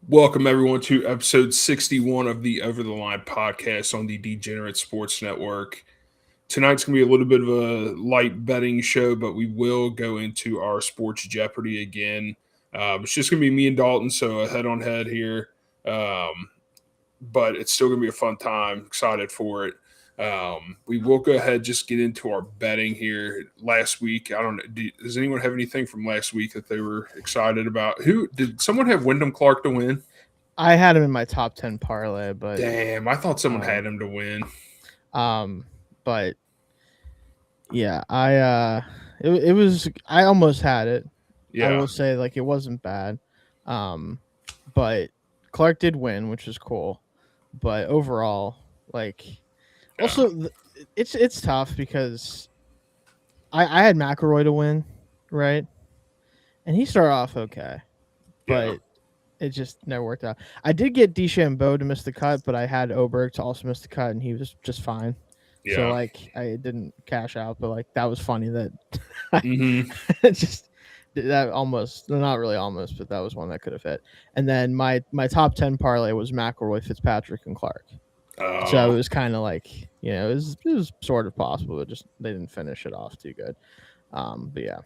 Welcome, everyone, to episode 61 of the Over the Line podcast on the Degenerate Sports Network. Tonight's going to be a little bit of a light betting show, but we will go into our Sports Jeopardy again. It's just going to be me and Dalton, so a head on head here. But it's still going to be a fun time. Excited for it. We will go ahead just get into our betting here. Last week, I don't know. Does anyone have anything from last week that they were excited about? Who did someone have Wyndham Clark to win? I had him in my top 10 parlay, but Damn, I thought someone had him to win. But yeah, it was I almost had it. Yeah. I will say it wasn't bad. But Clark did win, which is cool. But overall, also it's tough because I had McElroy to win, right? And he started off okay, but it just never worked out. I did get DeChambeau to miss the cut, but I had Oberg to also miss the cut, and he was just fine. Yeah. So I didn't cash out, but that was funny that just that almost, not really almost, but that was one that could have hit. And then my top 10 parlay was McElroy, Fitzpatrick, and Clark. So it was kind of it was sort of possible, but just they didn't finish it off too good. But yeah.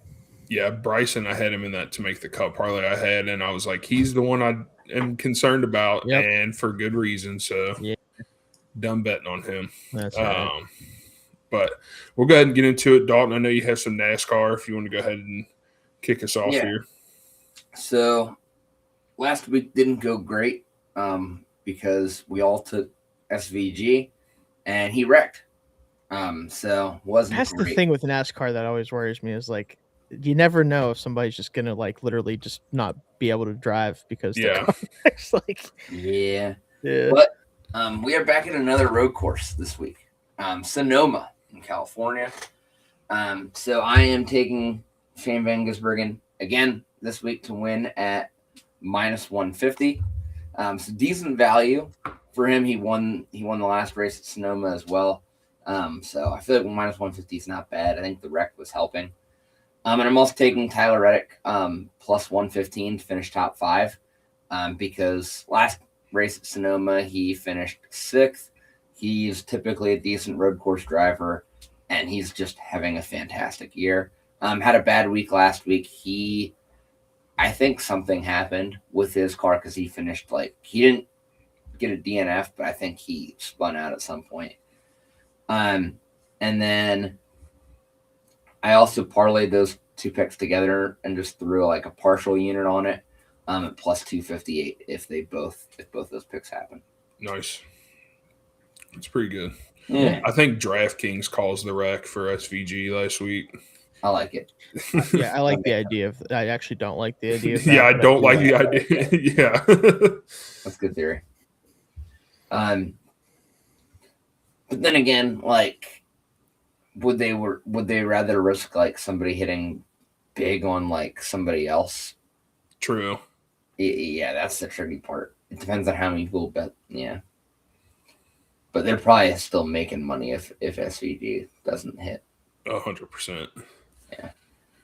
Yeah, Bryson, I had him in that to make the cut parlay I had, and I was like, he's the one I am concerned about, and for good reason. So, done betting on him. That's right. But we'll go ahead and get into it. Dalton, I know you have some NASCAR if you want to go ahead and kick us off here. So, last week didn't go great because we all took SVG, and he wrecked. So wasn't That's great. The thing with NASCAR that always worries me is you never know if somebody's just gonna literally just not be able to drive because But we are back at another road course this week, Sonoma in California. So I am taking Shane Van Gisbergen again this week to win at -150. So decent value for him. He won the last race at Sonoma as well. So I feel like -150 is not bad. I think the wreck was helping. And I'm also taking Tyler Reddick +115 to finish top 5 because last race at Sonoma, he finished 6th. He's typically a decent road course driver, and he's just having a fantastic year. Had a bad week last week. I think something happened with his car because he finished he didn't get a DNF, but I think he spun out at some point. And then I also parlayed those two picks together and just threw a partial unit on it at +258 if both those picks happen. Nice. That's pretty good. Yeah. I think DraftKings calls the wreck for SVG last week. I like it. Yeah, I like the idea of. I actually don't like the idea of that. Yeah, I don't like the idea. Yeah. That's good theory. But then again, would they rather risk somebody hitting big on somebody else? True. Yeah, that's the tricky part. It depends on how many people bet. Yeah. But they're probably still making money if SVG doesn't hit. 100%. Yeah.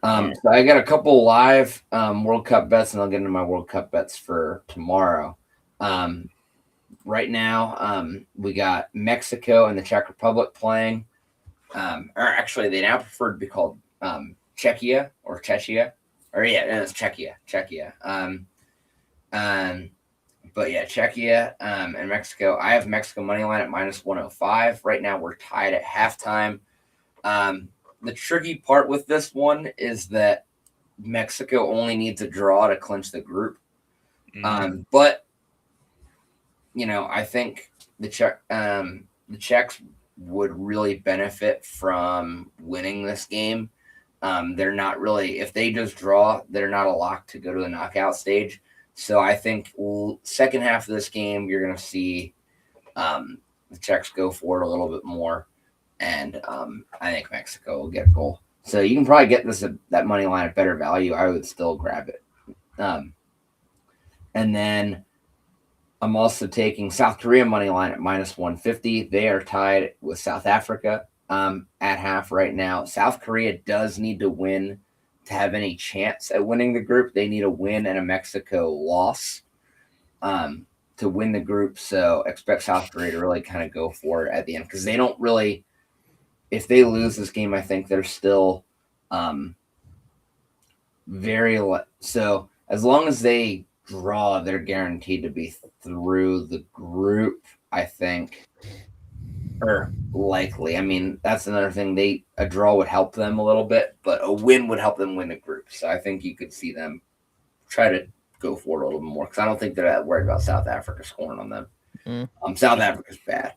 So I got a couple live World Cup bets, and I'll get into my World Cup bets for tomorrow. Right now, we got Mexico and the Czech Republic playing. Or actually, they now prefer to be called Czechia or Czechia. Or it's Czechia. But yeah, Czechia and Mexico. I have Mexico money line at -105. Right now, we're tied at halftime. The tricky part with this one is that Mexico only needs a draw to clinch the group. But I think the Czechs would really benefit from winning this game. They're not really, if they just draw, they're not a lock to go to the knockout stage. So I think second half of this game, you're going to see the Czechs go for it a little bit more. And I think Mexico will get a goal. So you can probably get that money line at better value. I would still grab it. And then I'm also taking South Korea money line at -150. They are tied with South Africa at half right now. South Korea does need to win to have any chance at winning the group. They need a win and a Mexico loss. to win the group. So expect South Korea to really kind of go for it at the end because they don't really. If they lose this game, I think they're still so as long as they draw, they're guaranteed to be through the group, I think, or likely. I mean, that's another thing. A draw would help them a little bit, but a win would help them win the group. So I think you could see them try to go for it a little bit more because I don't think they're that worried about South Africa scoring on them. South Africa's bad.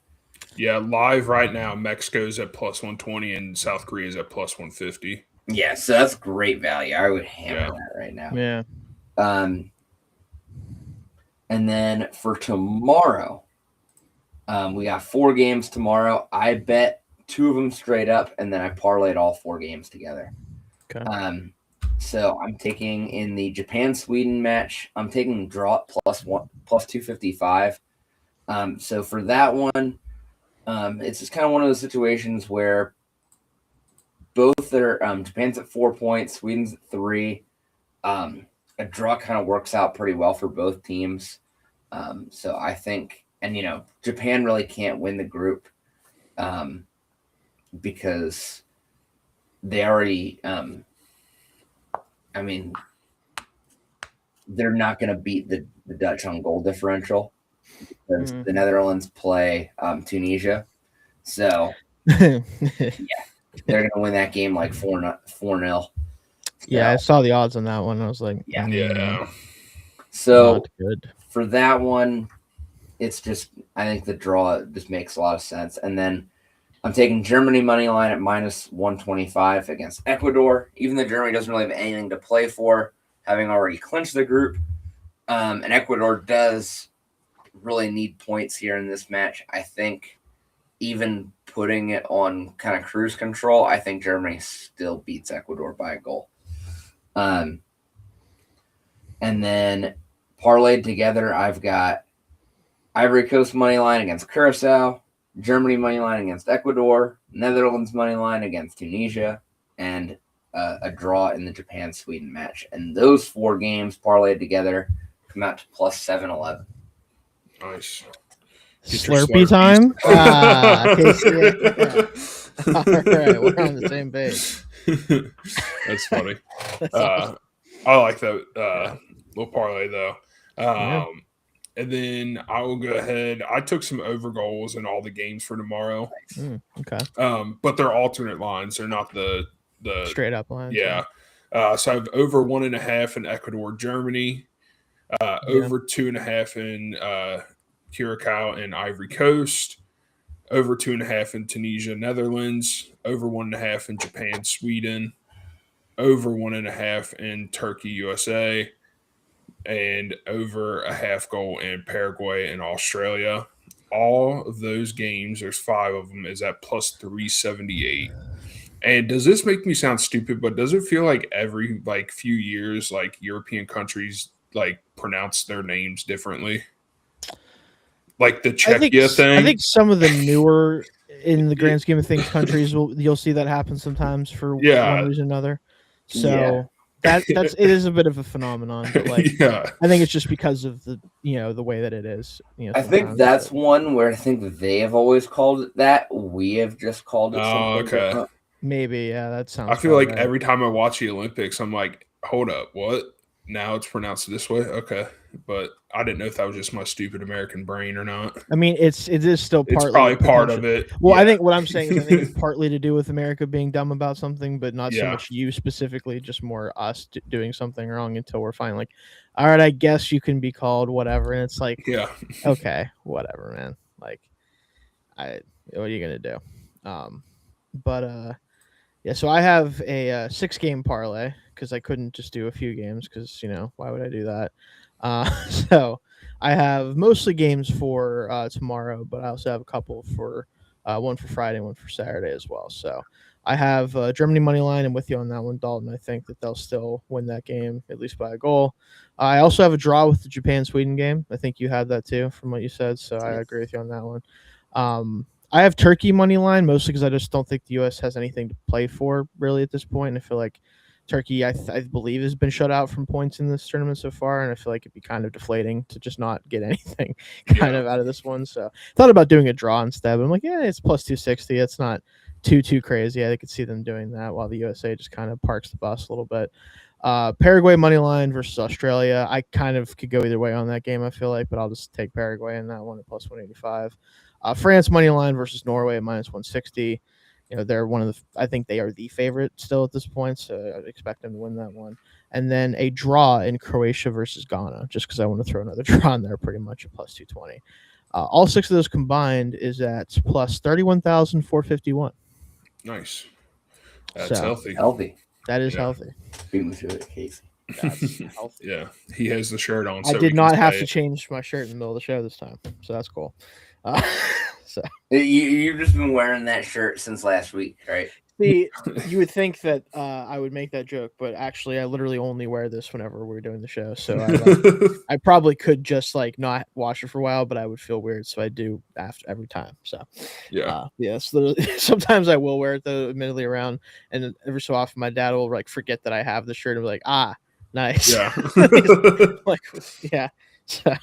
Yeah, live right now, Mexico's at plus 120 and South Korea's at plus 150. Yeah, so that's great value. I would hammer that right now. Yeah. And then for tomorrow, we got 4 games tomorrow. I bet 2 of them straight up, and then I parlayed all 4 games together. Okay. So I'm taking in the Japan-Sweden match. I'm taking draw plus 255. So for that one, it's just kind of one of those situations where both are Japan's at 4 points, Sweden's at 3. A draw kind of works out pretty well for both teams. So I think, and Japan really can't win the group because they already, they're not going to beat the Dutch on goal differential because the Netherlands play Tunisia. So, yeah, they're going to win that game like 4-0. Yeah, I saw the odds on that one. I was like, yeah. So not good. For that one, it's just I think the draw just makes a lot of sense. And then I'm taking Germany money line at minus 125 against Ecuador, even though Germany doesn't really have anything to play for, having already clinched the group. And Ecuador does really need points here in this match. I think even putting it on kind of cruise control, I think Germany still beats Ecuador by a goal. And then parlayed together, I've got Ivory Coast money line against Curacao, Germany money line against Ecuador, Netherlands money line against Tunisia, and a draw in the Japan-Sweden match. And those 4 games parlayed together come out to plus 711. Nice. Slurpee time? All right, we're on the same page. That's funny. I like that little parlay, though. And then I will go ahead. I took some over goals in all the games for tomorrow. Okay. But they're alternate lines. They're not the straight up lines. Yeah. So I have over 1.5 in Ecuador, Germany. Over 2.5 in Curacao and Ivory Coast. Over 2.5 in Tunisia, Netherlands. Over 1.5 in Japan, Sweden. Over 1.5 in Turkey, USA. And over a half goal in Paraguay and Australia. All of those games, there's 5 of them, is at plus 378. And does this make me sound stupid, but does it feel like every few years, European countries pronounce their names differently? Like the Czechia thing? I think some of the newer, in the grand scheme of things, countries, you'll see that happen sometimes for one reason or another. So it is a bit of a phenomenon, but I think it's just because of the the way that it is. I think that's one where I think they have always called it that. We have just called it something different. Maybe, that sounds. I feel like every time I watch the Olympics, I'm like, hold up, what? Now it's pronounced this way? Okay. But I didn't know if that was just my stupid American brain or not. I mean, it is still partly. It's probably part of it. Well, I think what I'm saying is I think it's partly to do with America being dumb about something, but not so much you specifically, just more us doing something wrong until we're finally like, all right, I guess you can be called whatever. And it's like, okay, whatever, man. Like, what are you going to do? So I have a 6-game parlay because I couldn't just do a few games because, why would I do that? So I have mostly games for tomorrow, but I also have a couple for one for Friday and one for Saturday as well. So I have Germany money line. I'm with you on that one, Dalton. I think that they'll still win that game, at least by a goal. I also have a draw with the Japan-Sweden game. I think you have that too from what you said, so I agree with you on that one. I have Turkey money line mostly because I just don't think the U.S. has anything to play for really at this point. And I feel like Turkey, I believe, has been shut out from points in this tournament so far, and I feel like it'd be kind of deflating to just not get anything kind of out of this one. So thought about doing a draw instead, but I'm like, yeah, it's plus 260. It's not too crazy. I could see them doing that while the USA just kind of parks the bus a little bit. Paraguay money line versus Australia. I kind of could go either way on that game, I feel like, but I'll just take Paraguay in that one at plus 185. France money line versus Norway at minus 160. They're one of I think they are the favorite still at this point, so I'd expect them to win that one. And then a draw in Croatia versus Ghana, just because I want to throw another draw in there, pretty much at plus 220. All 6 of those combined is at plus 31,451. Nice. That's healthy. That is healthy. Beat me to it, Casey. That's healthy. Yeah, he has the shirt on. I did not have to change my shirt in the middle of the show this time, so that's cool. So you've just been wearing that shirt since last week, right? See, you would think that I would make that joke, but actually, I literally only wear this whenever we're doing the show. So I probably could just not wash it for a while, but I would feel weird, so I do after every time. So sometimes I will wear it though, admittedly around, and every so often my dad will forget that I have the shirt and be like, nice, yeah, So.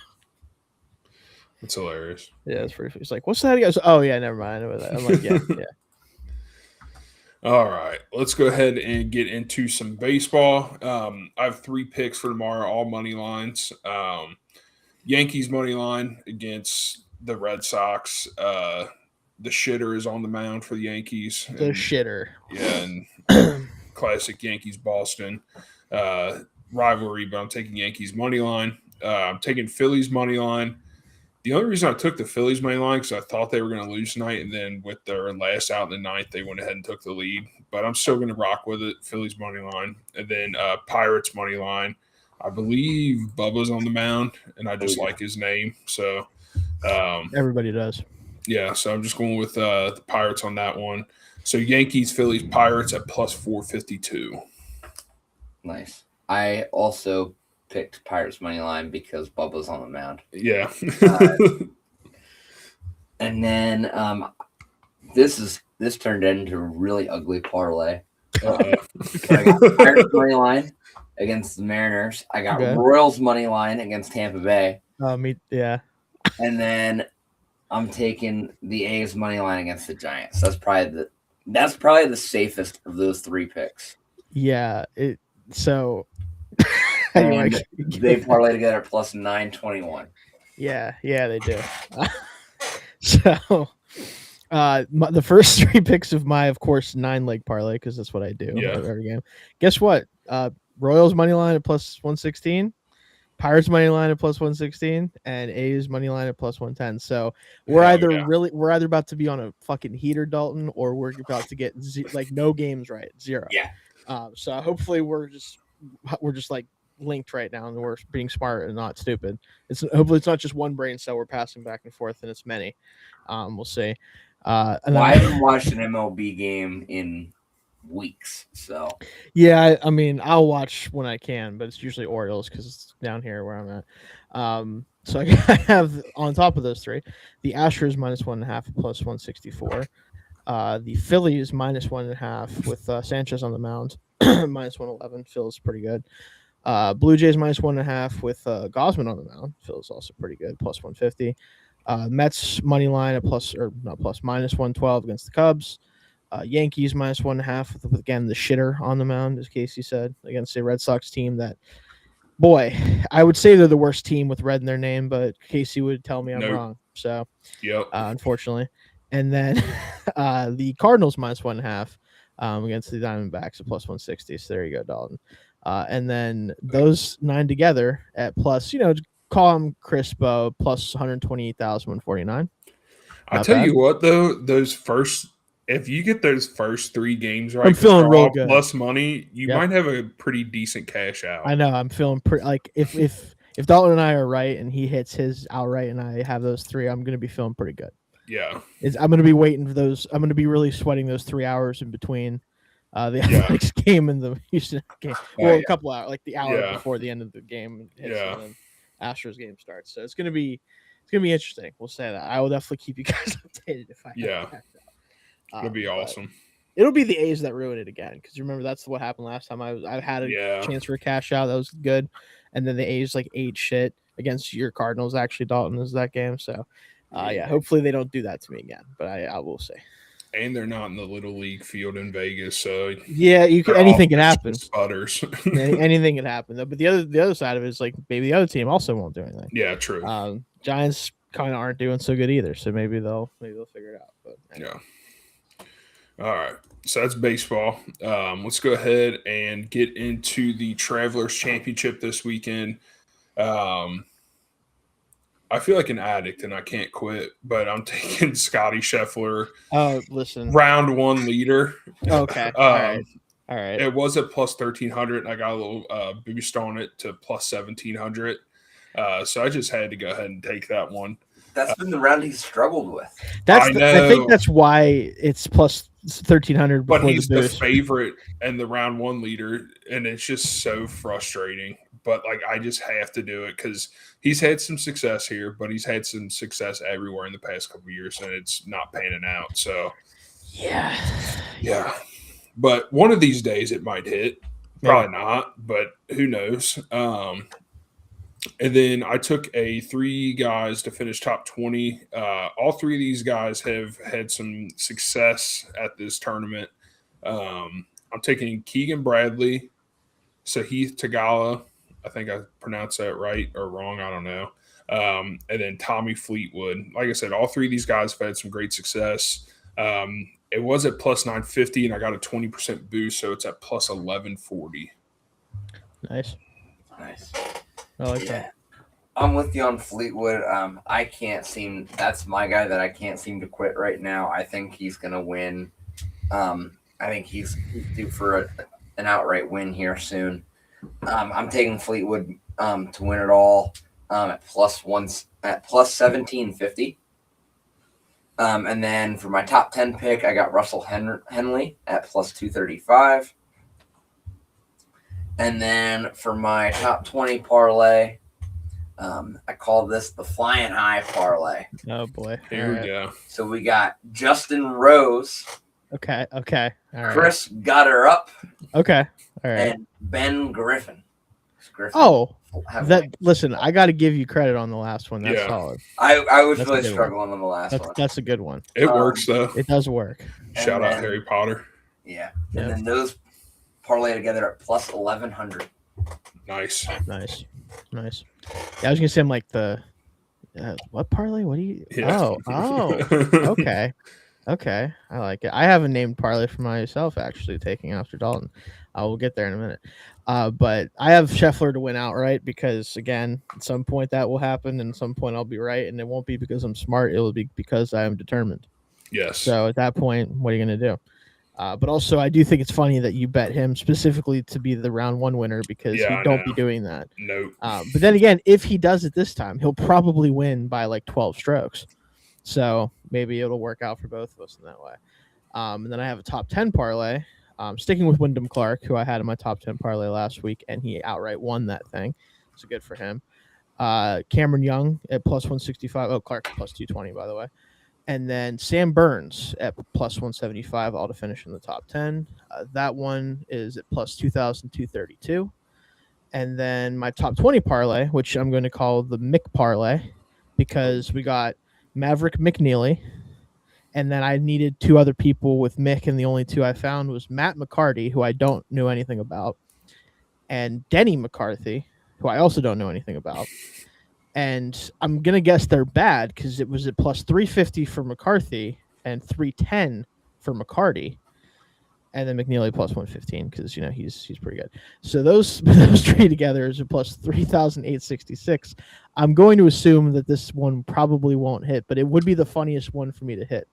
It's hilarious. Yeah, it's pretty. He's like, "What's that?" He goes, "Oh yeah, never mind." I'm like, "Yeah." All right, let's go ahead and get into some baseball. I have 3 picks for tomorrow, all money lines. Yankees money line against the Red Sox. The shitter is on the mound for the Yankees. The shitter. Yeah, and classic Yankees Boston rivalry, but I'm taking Yankees money line. I'm taking Phillies money line. The only reason I took the Phillies money line because I thought they were going to lose tonight, and then with their last out in the ninth, they went ahead and took the lead. But I'm still going to rock with it, Phillies money line. And then Pirates money line. I believe Bubba's on the mound, and I just like his name. So everybody does. Yeah, so I'm just going with the Pirates on that one. So Yankees, Phillies, Pirates at plus 452. Nice. I also picked Pirates money line because Bubba's on the mound. Yeah. And then this turned into a really ugly parlay. So I got Pirates money line against the Mariners. I got Royals money line against Tampa Bay. Yeah. And then I'm taking the A's money line against the Giants. That's probably the safest of those 3 picks. Yeah. So. And they parlay together plus 921. Yeah, they do. So the first 3 picks of my, of course, 9-leg parlay, because that's what I do every game. Guess what? Royals money line at plus 116, Pirates money line at plus 116, and A's money line at plus 110. So we're either about to be on a fucking heater, Dalton, or we're about to get no games right, 0. Yeah. So hopefully we're just linked right now, and we're being smart and not stupid. Hopefully it's not just one brain cell we're passing back and forth, and it's many. We'll see. I haven't watched an MLB game in weeks, so yeah. I mean, I'll watch when I can, but it's usually Orioles because it's down here where I'm at. So I have on top of those 3, the Astros minus 1.5 plus 164. The Phillies minus 1.5 with Sanchez on the mound minus 111 feels pretty good. Blue Jays minus 1.5 with Gosman on the mound feels also pretty good, plus 150. Mets money line at minus 112 against the Cubs. Yankees minus 1.5 with again the shitter on the mound, as Casey said, against a Red Sox team that, boy, I would say they're the worst team with red in their name, but Casey would tell me I'm wrong. So, unfortunately. And then the Cardinals minus 1.5 against the Diamondbacks at plus 160. So there you go, Dalton. And then those 9 together at plus, call them Crispo, plus 128,149. I'll tell you what, though, if you get those first 3 games right, I'm feeling real good. Plus money, you might have a pretty decent cash out. I know. I'm feeling pretty if Dalton and I are right and he hits his outright and I have those 3, I'm going to be feeling pretty good. Yeah. I'm going to be waiting for those. I'm going to be really sweating those 3 hours in between the Athletics game and the Houston game. Well, a couple hours, like the hour before the end of the game hits and then Astros game starts. So it's gonna be interesting. We'll say that. I will definitely keep you guys updated if I it'll be awesome. It'll be the A's that ruin it again because remember that's what happened last time. I had a chance for a cash out that was good, and then the A's like ate shit against your Cardinals. Actually, Dalton is that game, so hopefully they don't do that to me again. But I will say. And they're not in the Little League field in Vegas, so anything can happen. Sputters. Anything can happen though. But the other side of it is like maybe the other team also won't do anything. Yeah, true. Giants kind of aren't doing so good either, so maybe they'll figure it out. But anyway. Yeah. All right. So that's baseball. Let's go ahead and get into the Travelers Championship this weekend. I feel like an addict and I can't quit, but I'm taking Scotty Scheffler. Oh, listen. Round 1 leader. Okay. All right. It was at plus 1,300. I got a little boost on it to plus 1,700. So I just had to go ahead and take that one. That's been the round he's struggled with. I think that's why it's plus 1,300. But he's the favorite and the round 1 leader, and it's just so frustrating. But like I just have to do it because he's had some success here, but he's had some success everywhere in the past couple of years, and it's not panning out. So yeah. But one of these days it might hit. Probably not, but who knows? And then I took 3 guys to finish top 20. All 3 of these guys have had some success at this tournament. I'm taking Keegan Bradley, Sahith Tagala. I think I pronounced that right or wrong. I don't know. And then Tommy Fleetwood. Like I said, all 3 of these guys have had some great success. It was at plus 950, and I got a 20% boost, so it's at plus 1140. Nice. I like that. I'm with you on Fleetwood. That's my guy that I can't seem to quit right now. I think he's going to win. I think he's due for an outright win here soon. I'm taking Fleetwood to win it all at plus 1750. And then for my top 10 pick, I got Russell Henley at plus 235. And then for my top 20 parlay, I call this the Flying High parlay. Oh boy! Here we go. So we got Justin Rose. Okay. All right. Chris Gutterup. Okay. All right. And Ben Griffin. Listen, I got to give you credit on the last one. That's solid. I was really struggling on the last one. That's a good one. It works though. It does work. Shout out Harry Potter. Yeah. And then those parlay together at plus 1,100. Nice. Yeah, I was gonna say I'm like the what parlay? What do you? Yeah. Oh. Okay. I like it. I have a named parlay for myself actually, taking after Dalton. I will get there in a minute. But I have Scheffler to win outright because again, at some point that will happen, and at some point I'll be right, and it won't be because I'm smart. It will be because I am determined. Yes. So at that point, what are you gonna do? But also, I do think it's funny that you bet him specifically to be the round 1 winner because he don't be doing that. Nope. But then again, if he does it this time, he'll probably win by like 12 strokes. So maybe it'll work out for both of us in that way. And then I have a top 10 parlay, sticking with Wyndham Clark, who I had in my top 10 parlay last week, and he outright won that thing. So good for him. Cameron Young at plus 165. Oh, Clark plus 220, by the way. And then Sam Burns at plus 175, all to finish in the top 10. That one is at plus 2,232. And then my top 20 parlay, which I'm going to call the Mick parlay, because we got Maverick McNeely. And then I needed 2 other people with Mick, and the only 2 I found was Matt McCarty, who I don't know anything about, and Denny McCarthy, who I also don't know anything about. And I'm going to guess they're bad because it was at plus 350 for McCarthy and 310 for McCarty. And then McNeely plus 115 because, he's pretty good. So those 3 together is a plus 3,866. I'm going to assume that this one probably won't hit, but it would be the funniest one for me to hit.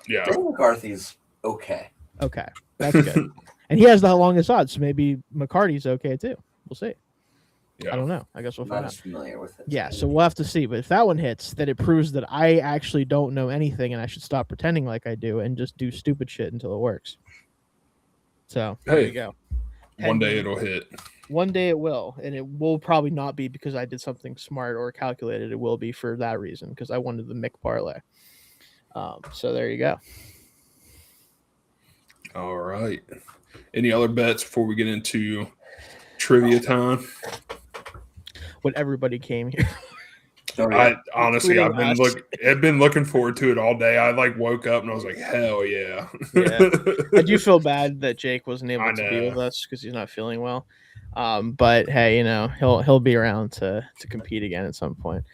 Yeah. Denny McCarthy's okay. Okay. That's good. And he has the longest odds, so maybe McCarty's okay too. We'll see. Yeah. I don't know. I guess we'll find out. Familiar with it. Yeah, so we'll have to see. But if that one hits, then it proves that I actually don't know anything, and I should stop pretending like I do and just do stupid shit until it works. So there you go. One day it'll hit. One day it will, and it will probably not be because I did something smart or calculated. It will be for that reason because I wanted the Mick parlay. So there you go. All right. Any other bets before we get into trivia time? What everybody came here. Oh, yeah. I honestly, Including us. I've been looking forward to it all day. I woke up and I was like, hell yeah. Yeah. I do feel bad that Jake wasn't I able to be know. with us because he's not feeling well. But hey, he'll be around to compete again at some point.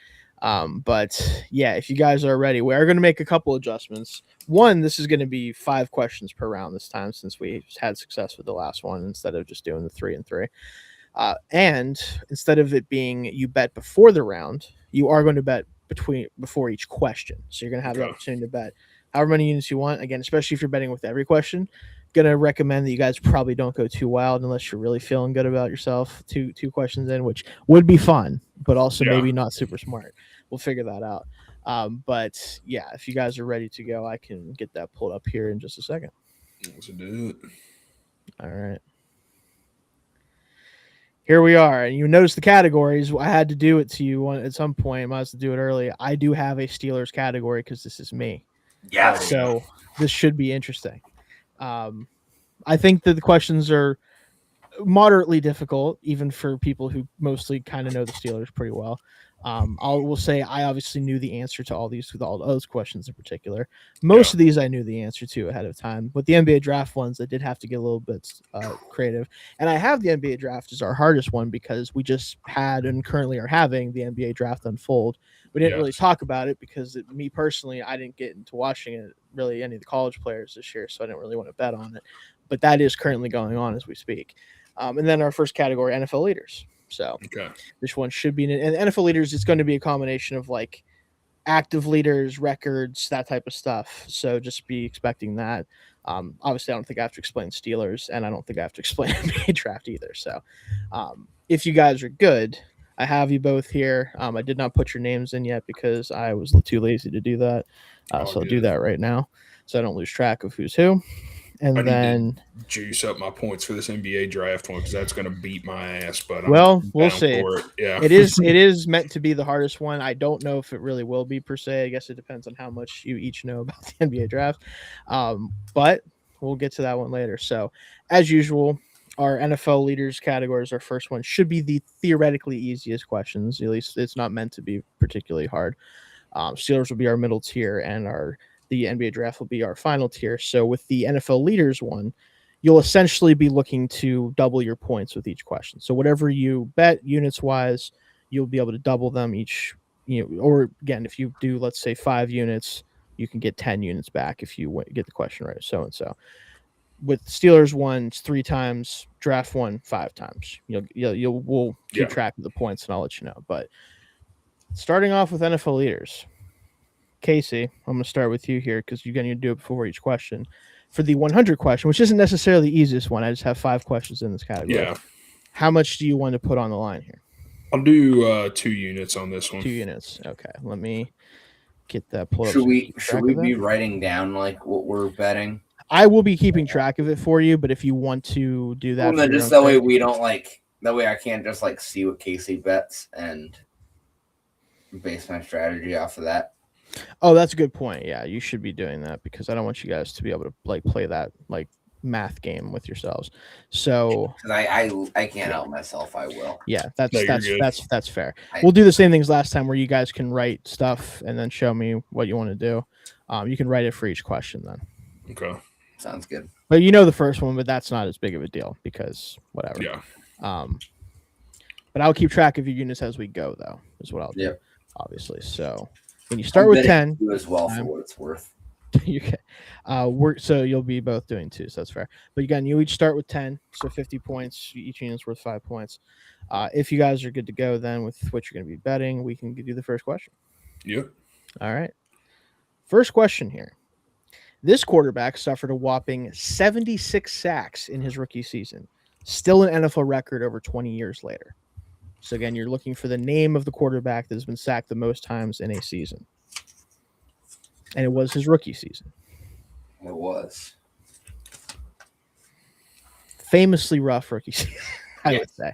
But yeah, if you guys are ready, we are going to make a couple adjustments. One, this is going to be 5 questions per round this time since we had success with the last one instead of just doing the 3 and 3. And instead of it being you bet before the round, you are going to bet before each question. So you're going to have the opportunity to bet however many units you want. Again, especially if you're betting with every question. Gonna recommend that you guys probably don't go too wild unless you're really feeling good about yourself. Two questions in, which would be fun, but also maybe not super smart. We'll figure that out. But yeah, if you guys are ready to go, I can get that pulled up here in just a second. Let's do it. All right. Here we are, and you notice the categories. I had to do it to you at some point. I might as well do it early. I do have a Steelers category because this is me. Yeah. So this should be interesting. I think that the questions are moderately difficult, even for people who mostly kind of know the Steelers pretty well. Will say I obviously knew the answer to all those questions in particular. Most of these I knew the answer to ahead of time. With the NBA draft ones, I did have to get a little bit creative. And I have the NBA draft as our hardest one because we just had and currently are having the NBA draft unfold. We didn't really talk about it because me personally, I didn't get into watching it really any of the college players this year, so I didn't really want to bet on it. But that is currently going on as we speak. And then our first category, NFL leaders. So this one should be and NFL leaders. It's going to be a combination of like active leaders, records, that type of stuff. So just be expecting that. Obviously, I don't think I have to explain Steelers, and I don't think I have to explain NBA draft either. So if you guys are good, I have you both here. I did not put your names in yet because I was too lazy to do that. So I'll do that right now so I don't lose track of who's who. And then juice up my points for this NBA draft one because that's going to beat my ass. But we'll see. Yeah, it is meant to be the hardest one. I don't know if it really will be per se. I guess it depends on how much you each know about the NBA draft. But we'll get to that one later. So as usual, our NFL leaders categories, our first one should be the theoretically easiest questions. At least it's not meant to be particularly hard. Steelers will be our middle tier, and the NBA draft will be our final tier. So with the NFL leaders one, you'll essentially be looking to double your points with each question. So whatever you bet units wise, you'll be able to double them each, or again, if you do, let's say 5 units, you can get 10 units back if you get the question right. So. With Steelers one, it's 3 times, draft one, 5 times. We'll keep track of the points and I'll let you know. But starting off with NFL leaders, Casey, I'm going to start with you here because you're going to do it before each question. For the 100 question, which isn't necessarily the easiest one, I just have 5 questions in this category. Yeah. How much do you want to put on the line here? I'll do 2 units on this one. 2 units. Okay. Let me get that pulled up. Should we be writing down like what we're betting? I will be keeping track of it for you, but if you want to do that, just that way we don't that way I can't just see what Casey bets and base my strategy off of that. Oh, that's a good point. Yeah, you should be doing that because I don't want you guys to be able to play that math game with yourselves. So I can't help myself. I will. Yeah, that's fair. We'll do the same things last time where you guys can write stuff and then show me what you want to do. You can write it for each question then. Okay. Sounds good. But the first one, but that's not as big of a deal because whatever. Yeah. But I'll keep track of your units as we go, though, is what I'll do. Yep. Obviously. So when you start with 10, you as well for what it's worth. So you'll be both doing 2, so that's fair. But again, you each start with 10, so 50 points. Each unit's worth 5 points. If you guys are good to go, then with what you're going to be betting, we can do the first question. Yep. All right. First question here. This quarterback suffered a whopping 76 sacks in his rookie season, still an NFL record over 20 years later. So again, you're looking for the name of the quarterback that has been sacked the most times in a season. And it was his rookie season. It was. Famously rough rookie season, I would say.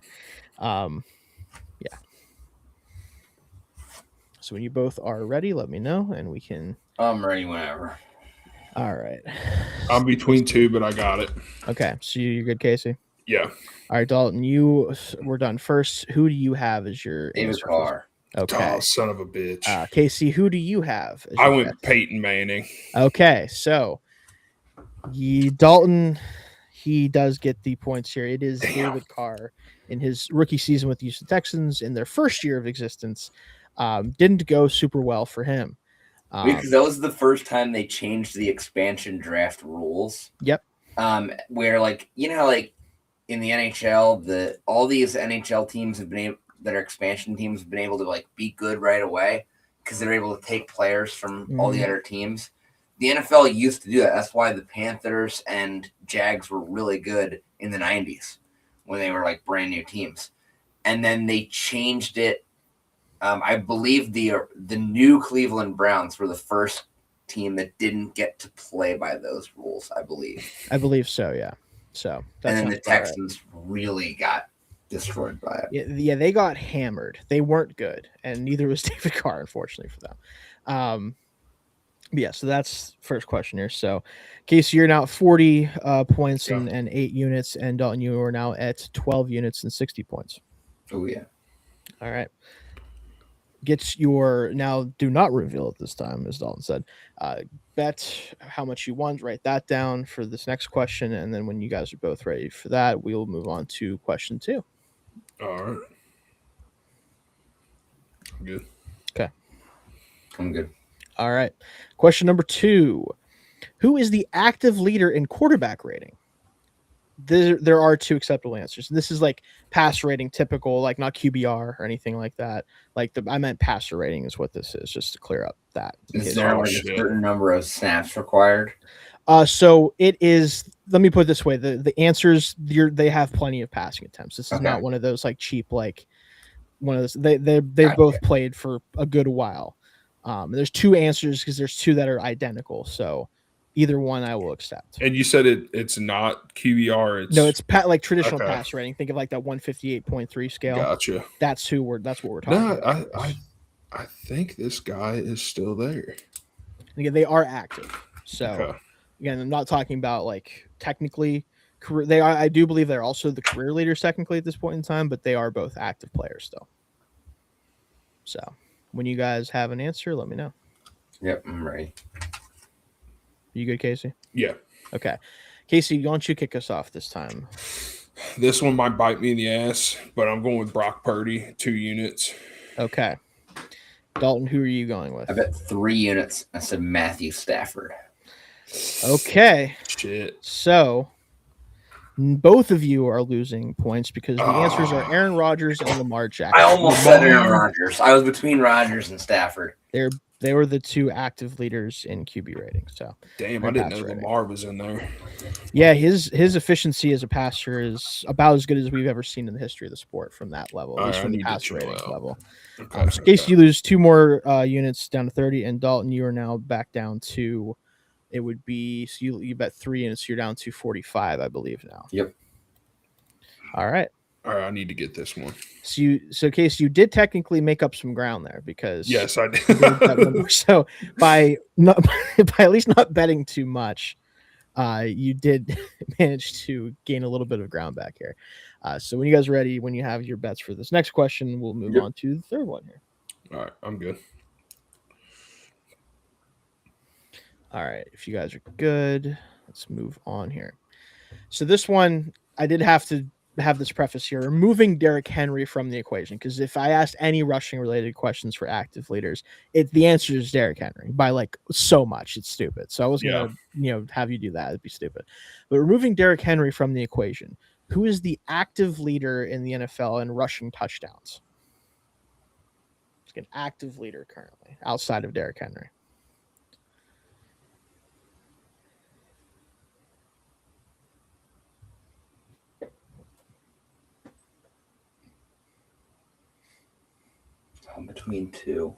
Yeah. So when you both are ready, let me know, and we can... I'm ready whenever. All right. I'm between two, but I got it. Okay, so you're good, Casey. Yeah. All right, Dalton, we're done first. Who do you have as your David answer? Carr. Okay. Oh, son of a bitch. Casey, who do you have? As I your went guess? Peyton Manning. Okay, so Dalton, he does get the points here. It is Damn. David Carr in his rookie season with the Houston Texans in their first year of existence. Didn't go super well for him. Because that was the first time they changed the expansion draft rules. Yep. Where like how like in the NHL, all these NHL teams have been able, that are expansion teams have been able to like be good right away because they're able to take players from all the other teams. The NFL used to do that. That's why the Panthers and Jags were really good in the 90s when they were like brand new teams. And then they changed it. I believe the new Cleveland Browns were the first team that didn't get to play by those rules, I believe. I believe so, yeah. So and then the Texans really got destroyed by it. Yeah, they got hammered. They weren't good, and neither was David Carr, unfortunately for them. Yeah, so that's first question here. So, Casey, you're now at 40 points and 8 units, and Dalton, you are now at 12 units and 60 points. Oh, yeah. All right. Gets your now do not reveal it this time, as Dalton said. Bet how much you want, write that down for this next question, and then when you guys are both ready for that, we'll move on to question 2. All right. Good. Okay. I'm good. All right. Question number 2. Who is the active leader in quarterback rating? There are 2 acceptable answers. This is like passer rating, typical, like not QBR or anything like that. I meant passer rating is what this is, just to clear up that. Is there like a certain number of snaps required? So it is. Let me put it this way: the answers they have plenty of passing attempts. This is not one of those like cheap like one of those. They've both played for a good while. There's 2 answers because there's 2 that are identical. So either one I will accept. And you said it's not QBR. No, it's like traditional pass rating. Think of like that 158.3 scale. Gotcha. That's what we're talking about. I think this guy is still there. Again, they are active. So again, I'm not talking about like technically career. They are. I do believe they're also the career leaders technically at this point in time, but they are both active players still. So when you guys have an answer, let me know. Yep, I'm ready. You good, Casey? Yeah. Okay. Casey, why don't you kick us off this time? This one might bite me in the ass, but I'm going with Brock Purdy, 2 units. Okay. Dalton, who are you going with? I bet 3 units. I said Matthew Stafford. Okay. Shit. So both of you are losing points because the answers are Aaron Rodgers and Lamar Jackson. I almost said Aaron Rodgers. I was between Rodgers and Stafford. They were the 2 active leaders in QB rating. So damn, I didn't know Lamar was in there. Yeah, his efficiency as a passer is about as good as we've ever seen in the history of the sport from that level, at least from the passer rating level. So Casey, you lose 2 more units down to 30, and Dalton, you are now back down to. It would be so you bet 3 units, so you're down to 45, I believe now. Yep. All right. I need to get this one. So Casey, you did technically make up some ground there because yes, I did. So by at least not betting too much, you did manage to gain a little bit of ground back here. So when you guys are ready, when you have your bets for this next question, we'll move on to the third one here. All right, I'm good. All right, if you guys are good, let's move on here. So this one, I did have to have this preface here, removing Derrick Henry from the equation, because if I asked any rushing related questions for active leaders, the answer is Derrick Henry by like so much. It's stupid. So I was gonna have you do that. It'd be stupid. But removing Derrick Henry from the equation, who is the active leader in the NFL in rushing touchdowns? It's an active leader currently outside of Derrick Henry. I'm between 2.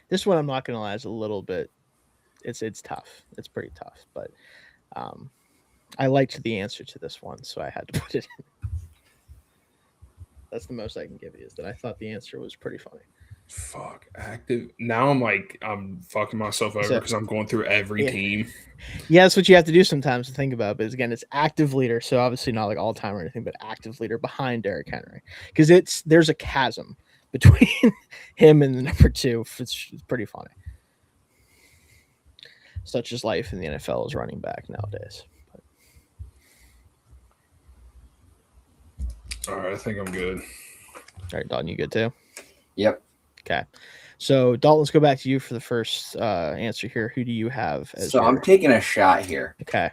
This one, I'm not going to lie, is a little bit. It's tough. It's pretty tough, but I liked the answer to this one, so I had to put it in. That's the most I can give you, is that I thought the answer was pretty funny. Fuck, active. Now I'm fucking myself over So- because I'm going through every Yeah. team. Yeah, that's what you have to do sometimes to think about. But again, it's active leader, so obviously not like all time or anything, but active leader behind Derrick Henry, because there's a chasm between him and the number 2. It's pretty funny. Such as life in the NFL as running back nowadays. All right, I think I'm good. All right, Dalton, you good too? Yep. Okay. So, Dalton, let's go back to you for the first answer here. Who do you have? So I'm taking a shot here. Okay.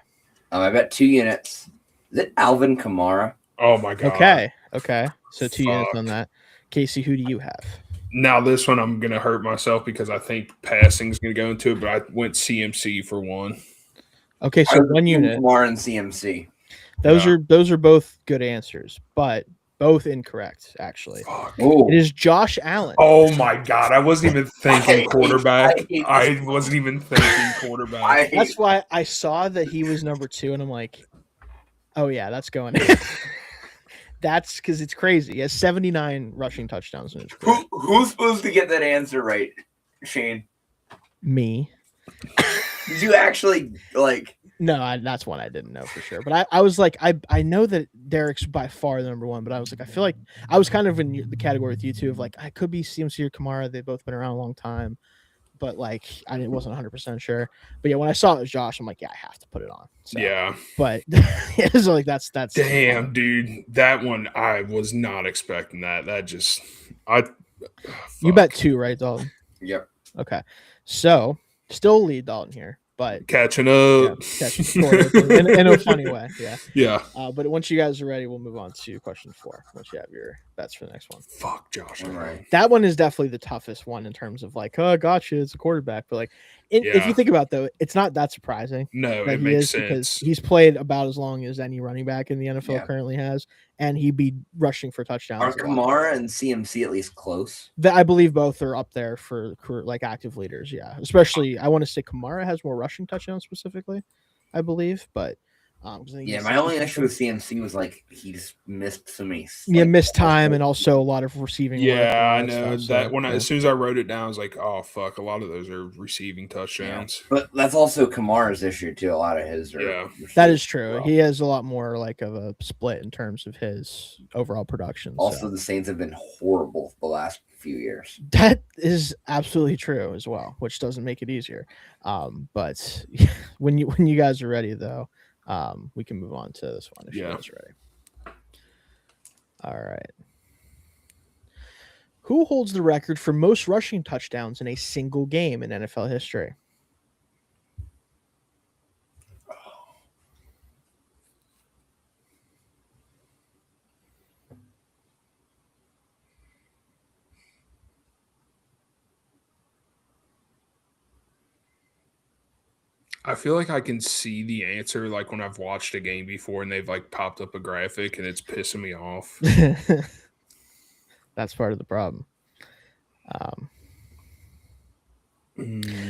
I bet 2 units. Is it Alvin Kamara? Oh my god. Okay. So 2 units on that. Casey, who do you have? Now this one I'm gonna hurt myself because I think passing's gonna go into it, but I went CMC for 1. Okay, so 1 unit. Kamara and CMC. Those are both good answers, but both incorrect, actually. Fuck. It is Josh Allen. Oh my god, I wasn't even thinking quarterback. I wasn't even thinking quarterback. That's why I saw that he was number 2, and I'm like, oh yeah, that's going in. That's because it's crazy. He has 79 rushing touchdowns in his career. Who's supposed to get that answer right, Shane? Me. Did you actually No, that's one I didn't know for sure. But I was like, I know that Derek's by far the number 1, but I was like, I feel like I was kind of in the category with you two of like, I could be CMC or Kamara. They've both been around a long time, but like, I wasn't 100% sure. But yeah, when I saw it was Josh, I'm like, yeah, I have to put it on. So, Yeah. But it was like, that's damn, dude. That one, I was not expecting that. You bet 2, right, Dalton? Yep. Okay. So still lead Dalton here, but catching up. In a funny way. Yeah. Yeah. But once you guys are ready, we'll move on to question 4. Once you have your bets for the next one. Fuck Josh. All right. That one is definitely the toughest one in terms of like, oh, gotcha, it's a quarterback. But like, if you think about it, though, it's not that surprising. No, that it he makes is sense because he's played about as long as any running back in the NFL currently has, and he'd be rushing for touchdowns. Are Kamara and CMC at least close? I believe both are up there for like active leaders. Yeah, especially I want to say Kamara has more rushing touchdowns specifically, I believe, but. My only issue with CMC was like he's missed so many. Missed time and also a lot of receiving. Yeah, I know that. As soon as I wrote it down, I was like, "Oh fuck!" A lot of those are receiving touchdowns. Yeah. But that's also Kamara's issue too. A lot of his are. Yeah, that is true. Well. He has a lot more like of a split in terms of his overall production. Also, the Saints have been horrible the last few years. That is absolutely true as well, which doesn't make it easier. But when you guys are ready, though. We can move on to this one if you guys are ready. All right. Who holds the record for most rushing touchdowns in a single game in NFL history? I feel like I can see the answer like when I've watched a game before and they've like popped up a graphic and it's pissing me off. That's part of the problem.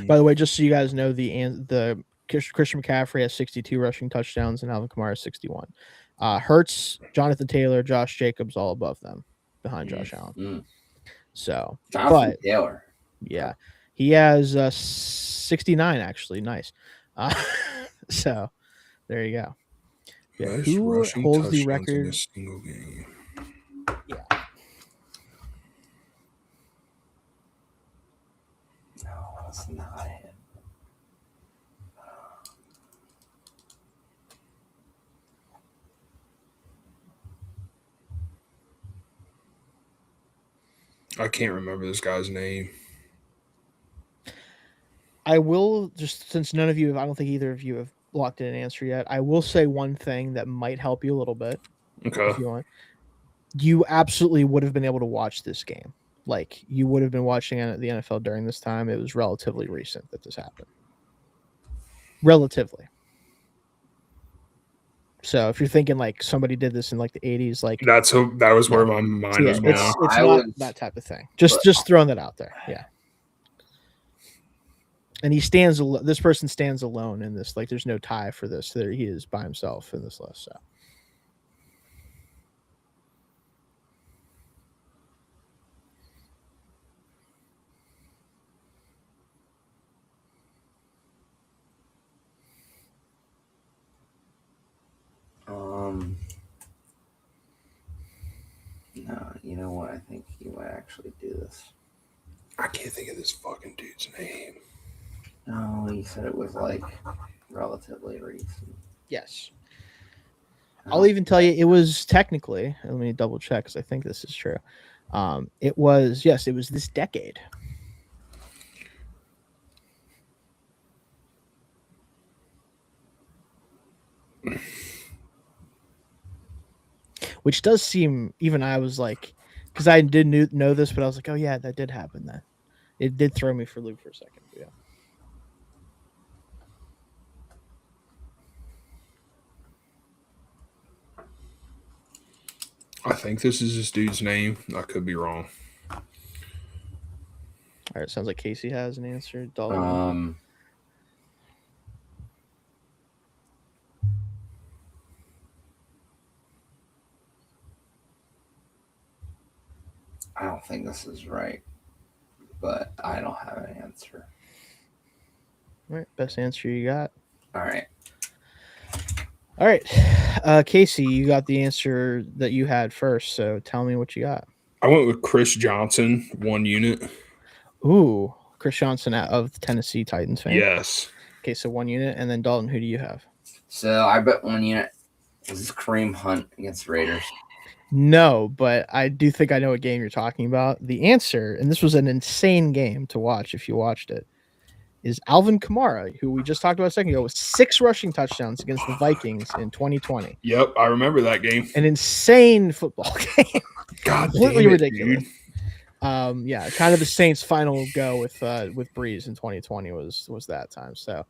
By the way, just so you guys know, the Christian McCaffrey has 62 rushing touchdowns and Alvin Kamara has 61. Hurts, Jonathan Taylor, Josh Jacobs, all above them, behind Josh Allen. So, Jonathan Taylor, yeah, he has 69 actually. Nice. So there you go. Yeah, who holds the record in a single game? Yeah. No, that's not it. I can't remember this guy's name. I will just since none of you have, I don't think either of you have locked in an answer yet. I will say one thing that might help you a little bit. Okay. If you want. You absolutely would have been able to watch this game. Like you would have been watching the NFL during this time. It was relatively recent that this happened. Relatively. So if you're thinking like somebody did this in like the 80s, like that was where my mind was going. It's not that type of thing. Just throwing that out there. Yeah. And this person stands alone in this. Like there's no tie for this. He is by himself in this list. So. what? I think he might actually do this. I can't think of this fucking dude's name. No, he said it was like relatively recent. Yes. I'll even tell you it was technically, let me double check because I think this is true. It was this decade. Which does seem, even I was like, because I didn't know this, but I was like, oh yeah, that did happen then. It did throw me for a loop for a second. Yeah. I think this is this dude's name. I could be wrong. All right, sounds like Casey has an answer. Dalton. I don't think this is right, but I don't have an answer. All right, best answer you got. All right. All right, Casey, you got the answer that you had first, so tell me what you got. I went with Chris Johnson, 1 unit. Ooh, Chris Johnson of the Tennessee Titans fan. Yes. Okay, so 1 unit, and then Dalton, who do you have? So I bet 1 unit. Is this Kareem Hunt against the Raiders? No, but I do think I know what game you're talking about. The answer, and this was an insane game to watch if you watched it, is Alvin Kamara, who we just talked about a second ago, with 6 rushing touchdowns against the Vikings in 2020. Yep, I remember that game. An insane football game. God, completely damn it, ridiculous. Dude. Yeah, kind of the Saints' final go with Breeze in 2020 was that time. So,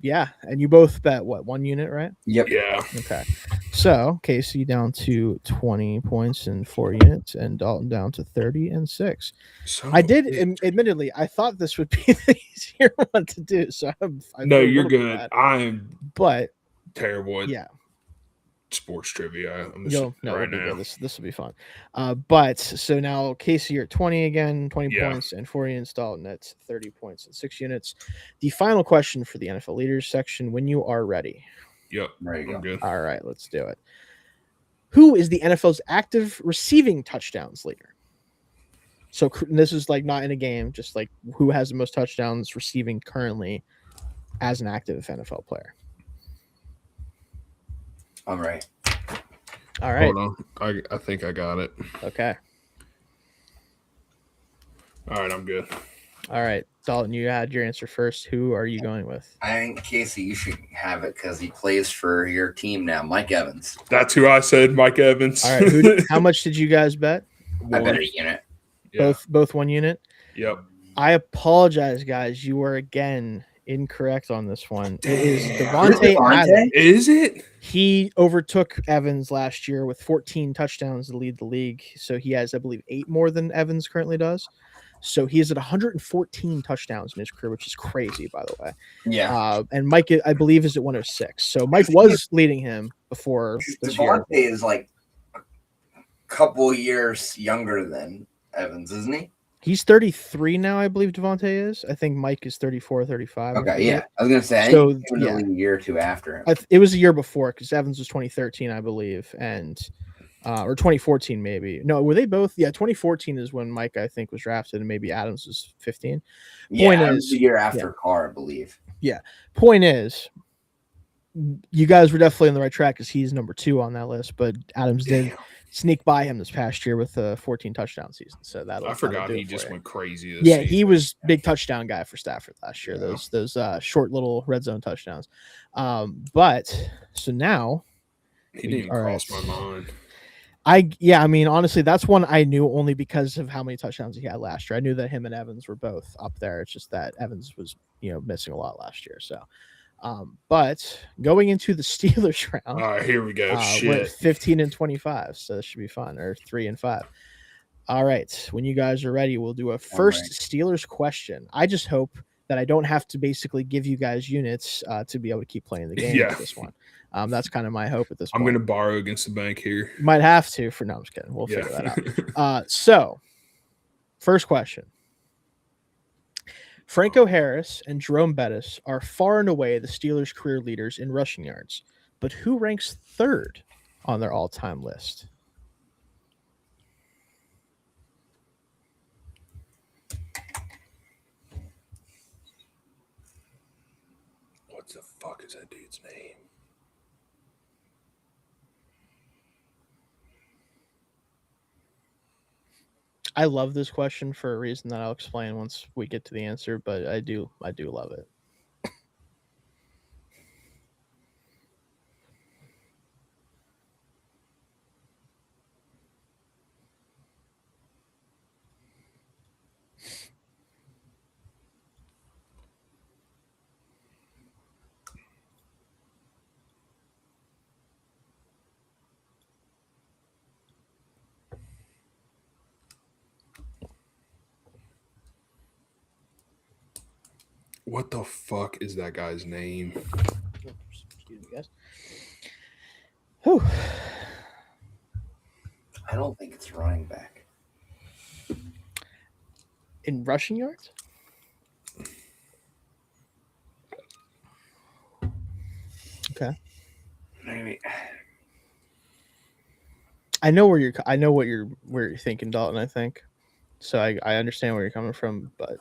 yeah, and you both bet what, 1 unit, right? Yep. Yeah. Okay. So Casey down to 20 points and 4 units, and Dalton down to 30 and 6. So I did, admittedly, I thought this would be the easier one to do. So no, you're good. I'm terrible at yeah. sports trivia. I'm No, right now. This will be fun. But so now Casey, you're at 20 again, 20 points and 4 units. Dalton, that's 30 points and 6 units. The final question for the NFL leaders section, when you are ready. Yep. There you go. Good. All right, let's do it. Who is the NFL's active receiving touchdowns leader? So this is like not in a game, just like who has the most touchdowns receiving currently as an active NFL player. All right. All right. Hold on. I think I got it. Okay. All right, I'm good. All right, Dalton, you had your answer first. Who are you going with? I think, Casey, you should have it because he plays for your team now, Mike Evans. That's who I said, Mike Evans. All right. How much did you guys bet? I bet 1 unit. Yeah. Both 1 unit? Yep. I apologize, guys. You were again incorrect on this one. It is Devontae Adams. Is it? He overtook Evans last year with 14 touchdowns to lead the league. So he has, I believe, 8 more than Evans currently does. So he is at 114 touchdowns in his career, which is crazy, by the way. Yeah. And Mike, I believe, is at 106. So Mike was leading him before this year. Devontae is like a couple years younger than Evans, isn't he? He's 33 now, I believe Devontae is. I think Mike is 34, 35. Okay, yeah. I was going to say, I So, think he was a year or two after him. It was a year before because Evans was 2013, I believe, and or 2014 maybe. No, were they both? Yeah, 2014 is when Mike, I think, was drafted, and maybe Adams was 15. Point is, the year after Carr, I believe. Yeah. Point is, you guys were definitely on the right track because he's number 2 on that list, but Adams did sneak by him this past year with a 14 touchdown season. So I forgot he just went crazy. This season. He was big touchdown guy for Stafford last year. Yeah. Those short little red zone touchdowns. But so now he didn't even cross my mind. I mean, honestly, that's one I knew only because of how many touchdowns he had last year. I knew that him and Evans were both up there. It's just that Evans was, missing a lot last year. So, but going into the Steelers round, all right, here we go. We're at 15 and 25, so this should be fun. Or 3 and 5. All right, when you guys are ready, we'll do a first Steelers question. I just hope that I don't have to basically give you guys units to be able to keep playing the game with this one. That's kind of my hope at this point. I'm going to borrow against the bank here. You might have to no, I'm just kidding. We'll figure that out. So, first question. Franco Harris and Jerome Bettis are far and away the Steelers' career leaders in rushing yards, but who ranks 3rd on their all-time list? the fuck is that dude's name? I love this question for a reason that I'll explain once we get to the answer, but I do love it. What the fuck is that guy's name? Excuse me, guys. Whew. I don't think it's running back. In rushing yards? Okay. Maybe. I know what you're thinking, Dalton, I think. So I understand where you're coming from, but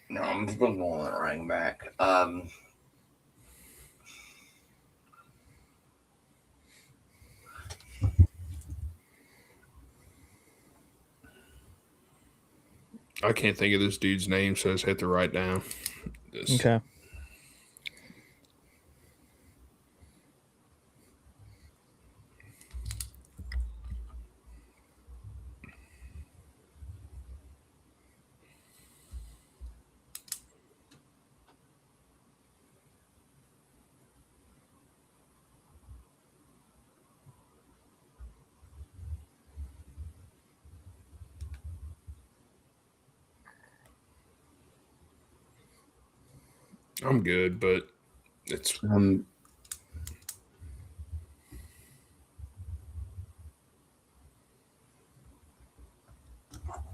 No, I'm still going running back. I can't think of this dude's name, so I just have to write down. okay. I'm good, but it's you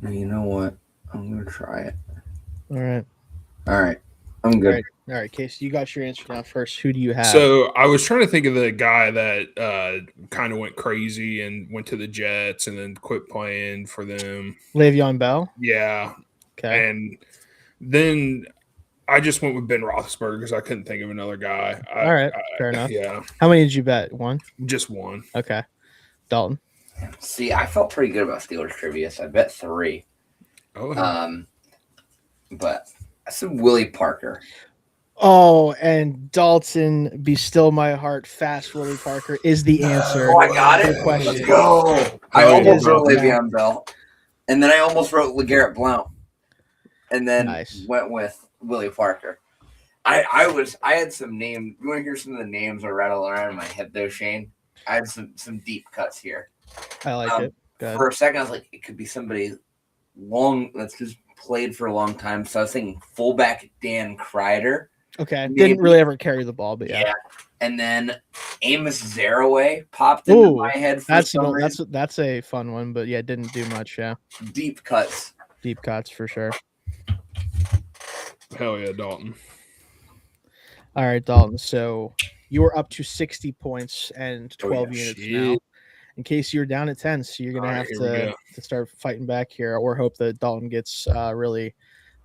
know what? I'm gonna try it. All right. I'm good. All right, Casey, you got your answer now first. Who do you have? So I was trying to think of the guy that kind of went crazy and went to the Jets and then quit playing for them. Le'Veon Bell? Yeah. Okay. And then I just went with Ben Roethlisberger because I couldn't think of another guy. All right, fair enough. Yeah. How many did you bet? One? Just one. Okay. Dalton? See, I felt pretty good about Steelers trivia, so I bet 3. Oh, But I said Willie Parker. Oh, and Dalton, be still my heart, fast Willie Parker is the answer. Oh, I got it. Question. Let's go. I Oh, almost yeah. wrote Le'Veon Bell, and then I almost wrote LeGarrette Blount, and then went with Willie Parker. I had some names. You want to hear some of the names I rattle around in my head, though, Shane? I had some deep cuts here. I like it. For a second, I was like, it could be somebody long that's just played for a long time. So I was thinking fullback Dan Kreider. Okay. Maybe. Didn't really ever carry the ball, but yeah. And then Amos Zaraway popped into my head for some reason. That's a fun one, but yeah, didn't do much, yeah. Deep cuts for sure. Hell yeah, Dalton. All right, Dalton. So you are up to 60 points and 12 units now. In case you're down at 10, so you're gonna have to start fighting back here, or hope that Dalton gets really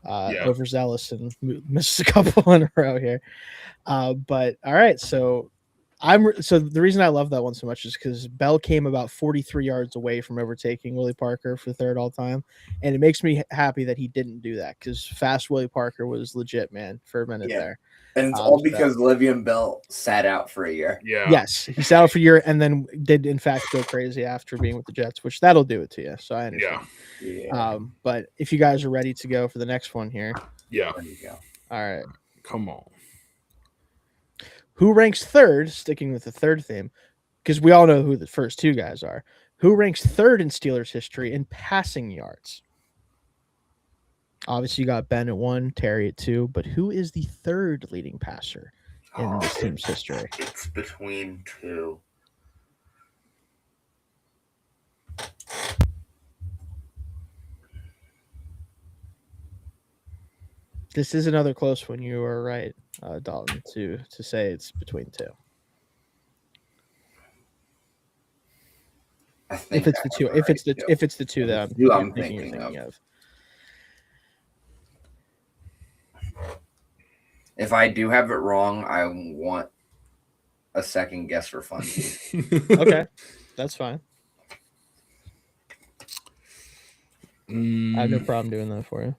overzealous and misses a couple in a row here. But all right, so the reason I love that one so much is because Bell came about 43 yards away from overtaking Willie Parker for third all time, and it makes me happy that he didn't do that because fast Willie Parker was legit, man, for a minute there. And it's all because Le'Veon Bell sat out for a year. Yeah. Yes, he sat out for a year and then did in fact go crazy after being with the Jets, which that'll do it to you. So I understand. Yeah. But if you guys are ready to go for the next one here. Yeah. There you go. All right. Come on. Who ranks third, sticking with the third theme, because we all know who the first two guys are. Who ranks third in Steelers history in passing yards? Obviously, you got Ben at 1, Terry at 2, but who is the third leading passer in this team's history? It's between 2. This is another close one. You are right, Dalton, to say it's between 2. If it's the two, if it's the two that I'm thinking of. If I do have it wrong, I want a second guess refund. Okay, that's fine. I have no problem doing that for you.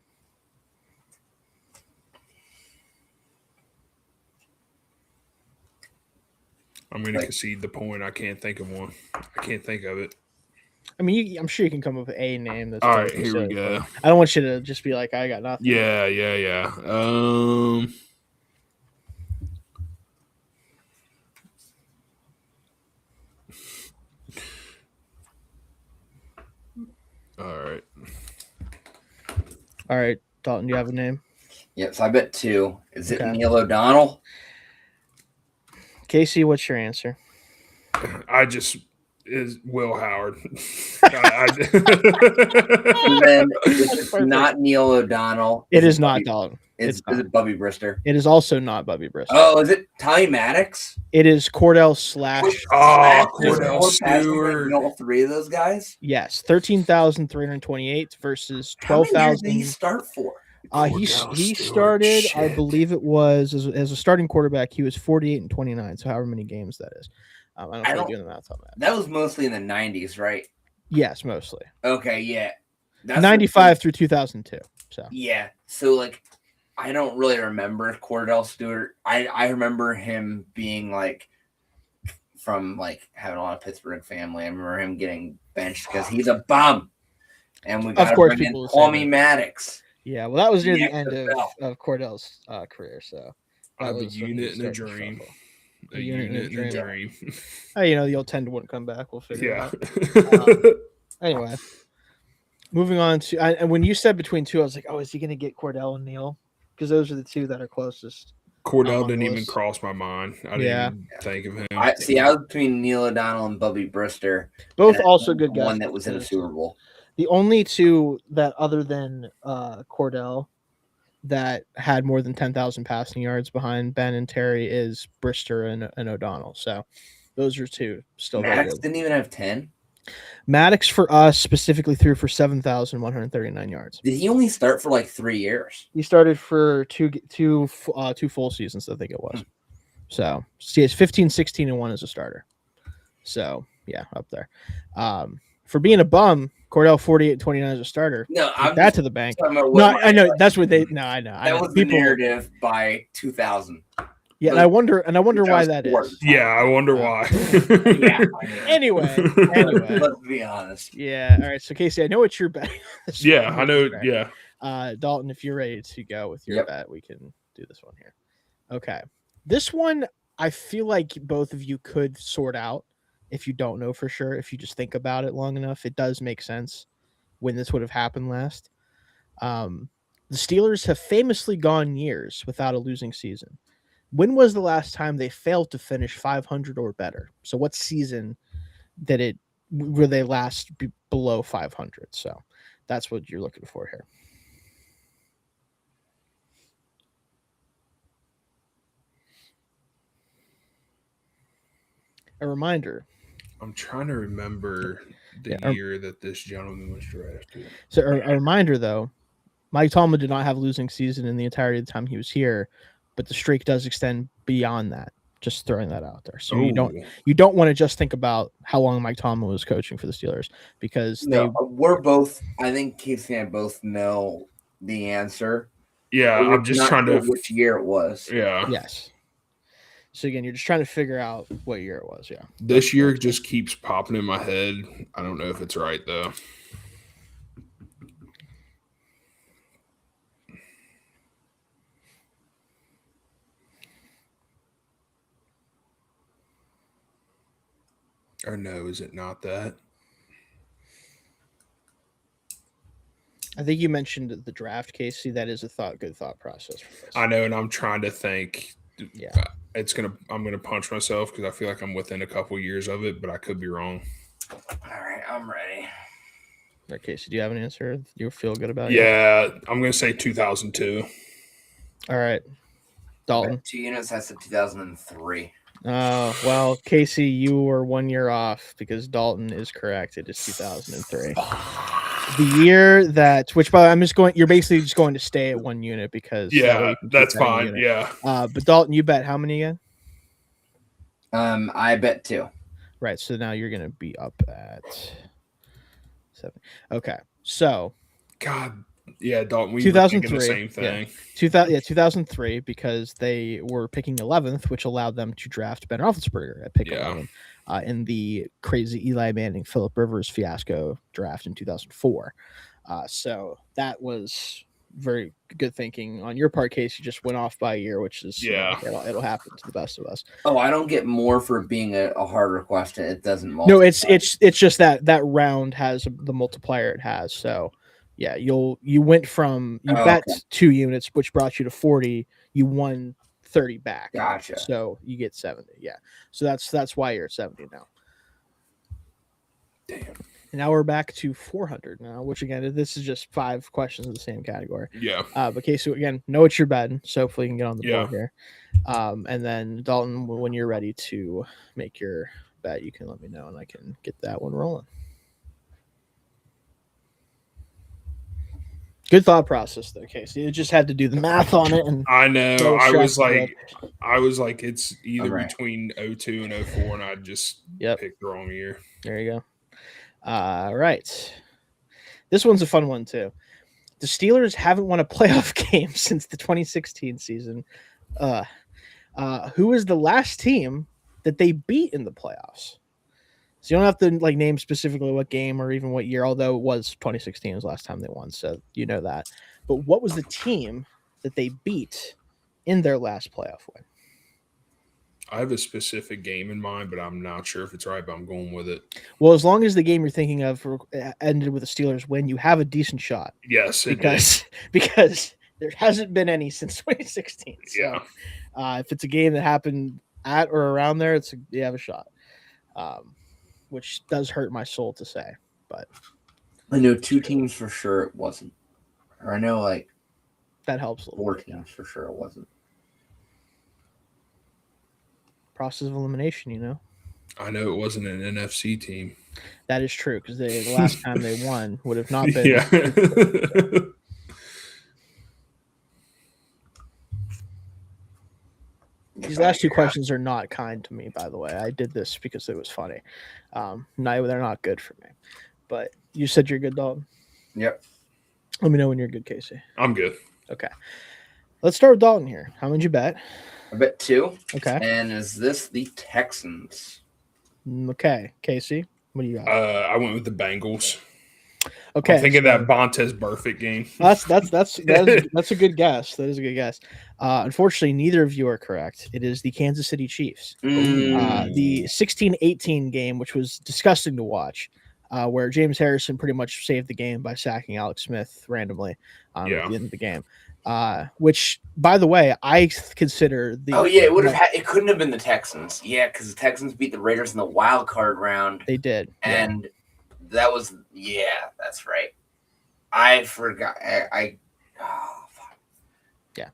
I'm going to concede the point. I can't think of one. I can't think of it. I mean, I'm sure you can come up with a name. That's all right. Here we go. I don't want you to just be like, I got nothing. Yeah. All right, Dalton, do you have a name? Yep, so I bet 2. Is it Neil O'Donnell? Casey, what's your answer? Is Will Howard. Then it's not Neil O'Donnell. It is not Dalton. Is it Bubby Brister? It is also not Bubby Brister. Oh, is it Tommy Maddox? It is Cordell / Cordell Stewart. All 3 of those guys? Yes, 13,328 versus 12,000. How many did he start for? He started, I believe it was as a starting quarterback. He was 48 and 29, so however many games that is. I don't know doing the math on that. That was mostly in the 90s, right? Yes, mostly. Okay, yeah. That's 95 through 2002. So yeah, so like I don't really remember Cordell Stewart. I remember him being like from like having a lot of Pittsburgh family. I remember him getting benched because he's a bum, and we got to bring in Tommy Maddox. Yeah, well, that was near the end of Cordell's career. So I have a unit and a dream. A unit and a dream. Hey, the old 10 wouldn't come back. We'll figure it out. Anyway, moving on to and when you said between 2, I was like, oh, is he going to get Cordell and Neil? Because those are the 2 that are closest. Cordell didn't even cross my mind. I didn't even think of him. I was between Neil O'Donnell and Bubby Brister. Both also good guys. One that was in a Super Bowl. The only 2 that other than Cordell that had more than 10,000 passing yards behind Ben and Terry is Brister and O'Donnell. So those are 2 still. Maddox didn't even have 10. Maddox for us specifically threw for 7,139 yards. Did he only start for like 3 years? He started for two full seasons, I think it was. So he has 15, 16, and 1 as a starter. So yeah, up there. For being a bum, Cordell 48-29 as a starter. No, I'm that to the bank. No, I know that's what they. No, I know. That was the narrative by 2000. Yeah, and I wonder why that is. Yeah, I wonder why. Yeah. Anyway, let's be honest. Yeah. All right. So Casey, I know what you're betting. Yeah, I know. Yeah. Dalton, if you're ready to go with your bet, we can do this one here. Okay. This one, I feel like both of you could sort out if you don't know for sure. If you just think about it long enough, it does make sense when this would have happened last. The Steelers have famously gone years without a losing season. When was the last time they failed to finish 500 or better? So what season were they last below 500? So that's what you're looking for here. A reminder. I'm trying to remember the year that this gentleman was drafted. So a reminder, though, Mike Tomlin did not have a losing season in the entirety of the time he was here, but the streak does extend beyond that. Just throwing that out there. So you don't want to just think about how long Mike Tomlin was coaching for the Steelers because we're both. I think Casey and I both know the answer. Yeah, I'm just trying to which year it was. Yeah. Yes. So again, you're just trying to figure out what year it was. Yeah. This year just keeps popping in my head. I don't know if it's right though. Or no, is it not that? I think you mentioned the draft, Casey. That is a good thought process for this. I know, and I'm trying to think. Yeah. I'm gonna punch myself because I feel like I'm within a couple years of it, but I could be wrong. All right, I'm ready. Okay, so do you have an answer you feel good about? Yeah, I'm gonna say 2002. All right, Dalton. 2 units. I said 2003. Oh well, Casey, you were 1 year off because Dalton is correct. It is 2003. the year that, which by the way, you're basically just going to stay at 1 unit because that way you can keep that's betting a fine. unit. Yeah. But Dalton, you bet how many again? I bet 2. Right. So now you're gonna be up at 7. Okay. So God. Yeah, Dalton, we were thinking the same thing. 2003, because they were picking 11th, which allowed them to draft Ben Roethlisberger at pick 11 in the crazy Eli Manning, Phillip Rivers fiasco draft in 2004. So that was very good thinking on your part, Case. You just went off by a year, which is it'll happen to the best of us. Oh, I don't get more for being a harder question. It doesn't multiply. No, it's just that round has the multiplier it has. So yeah, you went from bet 2 units, which brought you to 40. You won 30 back. Gotcha. So you get 70. Yeah. So that's why you're at 70 now. Damn. And now we're back to 400 now, which again, this is just 5 questions in the same category. Yeah. But Casey, again, know what you're betting, so hopefully you can get on the board here. And then Dalton, when you're ready to make your bet, you can let me know and I can get that one rolling. Good thought process though, Casey. You just had to do the math on it. And I know. I was like, it's either between 02 and 04, and I just picked the wrong year. There you go. All right. This one's a fun one too. The Steelers haven't won a playoff game since the 2016 season. Who is the last team that they beat in the playoffs? So you don't have to name specifically what game or even what year, although it was 2016 was the last time they won, so you know that. But what was the team that they beat in their last playoff win? I have a specific game in mind, but I'm not sure if it's right, but I'm going with it. Well, as long as the game you're thinking of ended with a Steelers win, you have a decent shot. Yes, because there hasn't been any since 2016. So, if it's a game that happened at or around there, you have a shot. Which does hurt my soul to say, but I know 2 teams for sure it wasn't. Or I know that helps a little 4 teams for sure it wasn't. Process of elimination, you know. I know it wasn't an NFC team. That is true because the last time they won would have not been. Yeah. These last 2 questions are not kind to me, by the way. I did this because it was funny. No, they're not good for me. But you said you're good, Dalton? Yep. Let me know when you're good, Casey. I'm good. Okay. Let's start with Dalton here. How many did you bet? I bet 2. Okay. And is this the Texans? Okay. Casey, what do you got? I went with the Bengals. Okay. I'm thinking that Vontaze Burfict game. That's a good guess. That is a good guess. Unfortunately, neither of you are correct. It is the Kansas City Chiefs. The 16-18 game, which was disgusting to watch, where James Harrison pretty much saved the game by sacking Alex Smith randomly at the end of the game. Which, by the way, I consider the. Oh yeah, it would have. It couldn't have been the Texans. Yeah, because the Texans beat the Raiders in the wild card round. They did, and that was that's right. I forgot. Fuck. Yeah,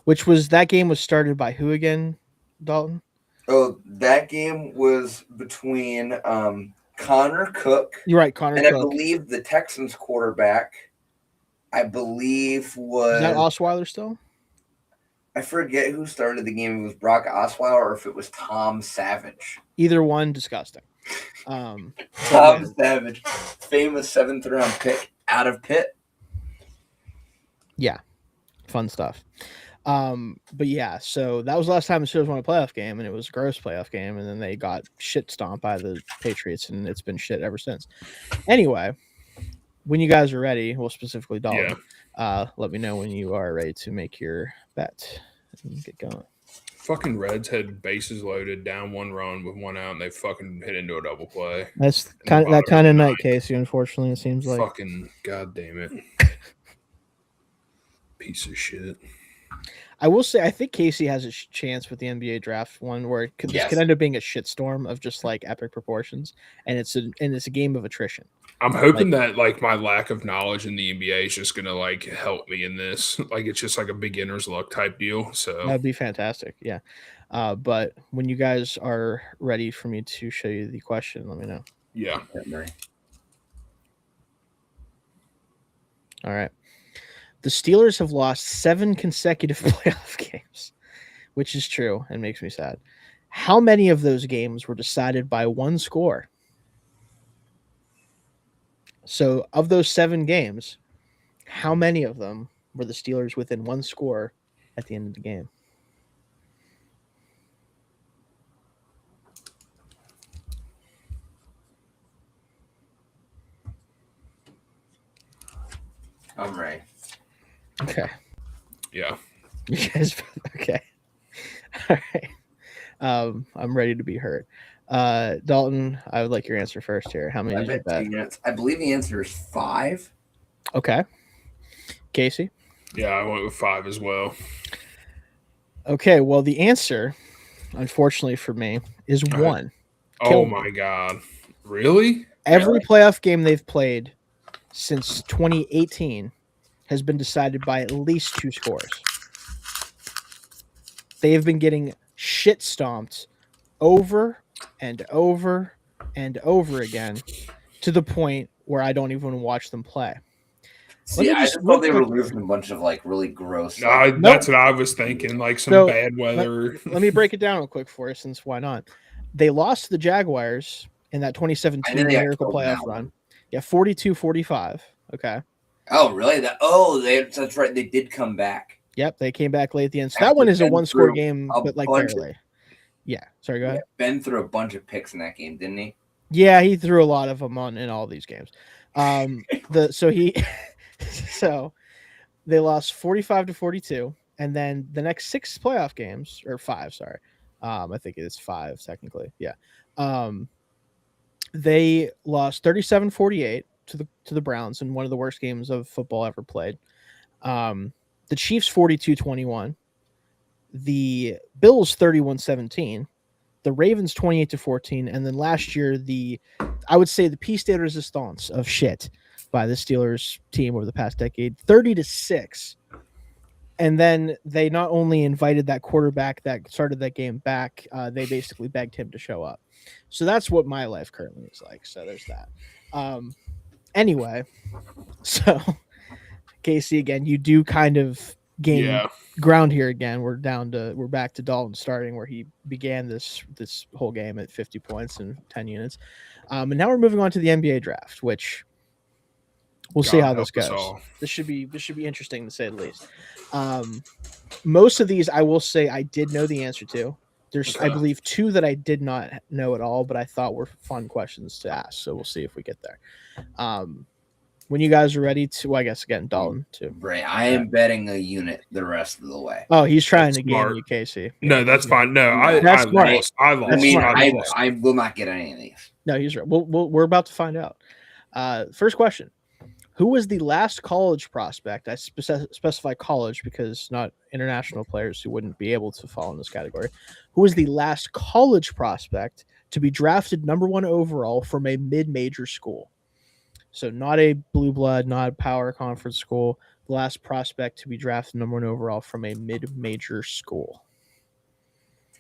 which was that game was started by who again, Dalton? Oh, that game was between Connor Cook. You're right, Connor and Cook. I believe the Texans quarterback. I believe was. Is that Osweiler still? I forget who started the game. It was Brock Osweiler or if it was Tom Savage. Either one, disgusting. Tom Savage, famous 7th round pick out of Pitt. Yeah, fun stuff. But yeah, so that was the last time the Steelers won a playoff game, and it was a gross playoff game, and then they got shit stomped by the Patriots, and it's been shit ever since. Anyway, when you guys are ready, well, specifically Dalton, let me know when you are ready to make your bet and get going. Fucking Reds had bases loaded, down 1 run with 1 out, and they fucking hit into a double play. That's that kind of night, Casey. Unfortunately, it seems like fucking goddamn it, piece of shit. I will say, I think Casey has a chance with the NBA draft one where this could end up being a shitstorm of just epic proportions, and it's a game of attrition. I'm hoping that my lack of knowledge in the NBA is just gonna help me in this. It's just a beginner's luck type deal. So that'd be fantastic. Yeah. But when you guys are ready for me to show you the question, let me know. Yeah. All right. The Steelers have lost 7 consecutive playoff games, which is true and makes me sad. How many of those games were decided by one score? So, of those 7 games, how many of them were the Steelers within one score at the end of the game? I'm ready. Okay. Yeah. You guys, okay. All right. I'm ready to be heard. Dalton, I would like your answer first here. How many did you bet? I believe the answer is 5. Okay. Casey? Yeah, I went with 5 as well. Okay, well, the answer, unfortunately for me, is 1. Oh my God. Really? Every playoff game they've played since 2018 has been decided by at least 2 scores. They have been getting shit stomped over and over and over again to the point where I don't even watch them play. See, I just thought they were losing a bunch of like really gross. That's what I was thinking, like some bad weather. Let me break it down real quick for you, since why not? They lost to the Jaguars in that 2017 miracle playoff run. Yeah, 42-45. Okay. Oh, really? That's right. They did come back. Yep, they came back late at the end. So that one is a one-score game, but like barely. Yeah. Sorry, go ahead. Ben threw a bunch of picks in that game, didn't he? Yeah, he threw a lot of them in all these games. So they lost 45-42, and then the next 6 playoff games, or 5, sorry. I think it is 5 technically. Yeah. They lost 37-48 to the Browns in one of the worst games of football ever played. The Chiefs 42-21, the Bills 31-17, the Ravens 28-14, and then last year I would say the piece de resistance of shit by the Steelers team over the past decade, 30-6. And then they not only invited that quarterback that started that game back, they basically begged him to show up. So that's what my life currently is like. So there's that. Anyway, so Casey, again, you do kind of gain ground here again. We're back to Dalton starting where he began this whole game at 50 points and 10 units. And now we're moving on to the NBA draft, which we'll see how this goes. This should be interesting to say the least. Most of these I will say I did know the answer to. There's I believe 2 that I did not know at all, but I thought were fun questions to ask. So we'll see if we get there. When you guys are ready to, I guess again, Dalton too. Right, I am betting a unit the rest of the way. Oh, he's trying to game you, Casey. No, that's fine. No, I lost. I will not get any of these. No, he's right. We're about to find out. First question. Who was the last college prospect? I specify college because not international players who wouldn't be able to fall in this category. Who was the last college prospect to be drafted number 1 overall from a mid-major school? So not a blue blood, not a power conference school. The last prospect to be drafted number 1 overall from a mid-major school.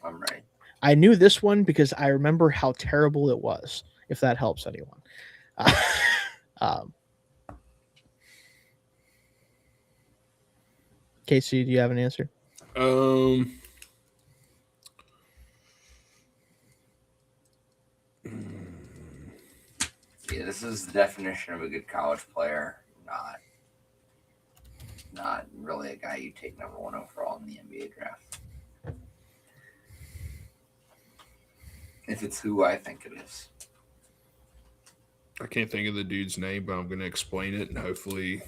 I'm right. I knew this one because I remember how terrible it was, if that helps anyone. Casey, do you have an answer? Yeah, this is the definition of a good college player. Not really a guy you take number 1 overall in the NBA draft. If it's who I think it is. I can't think of the dude's name, but I'm going to explain it and hopefully.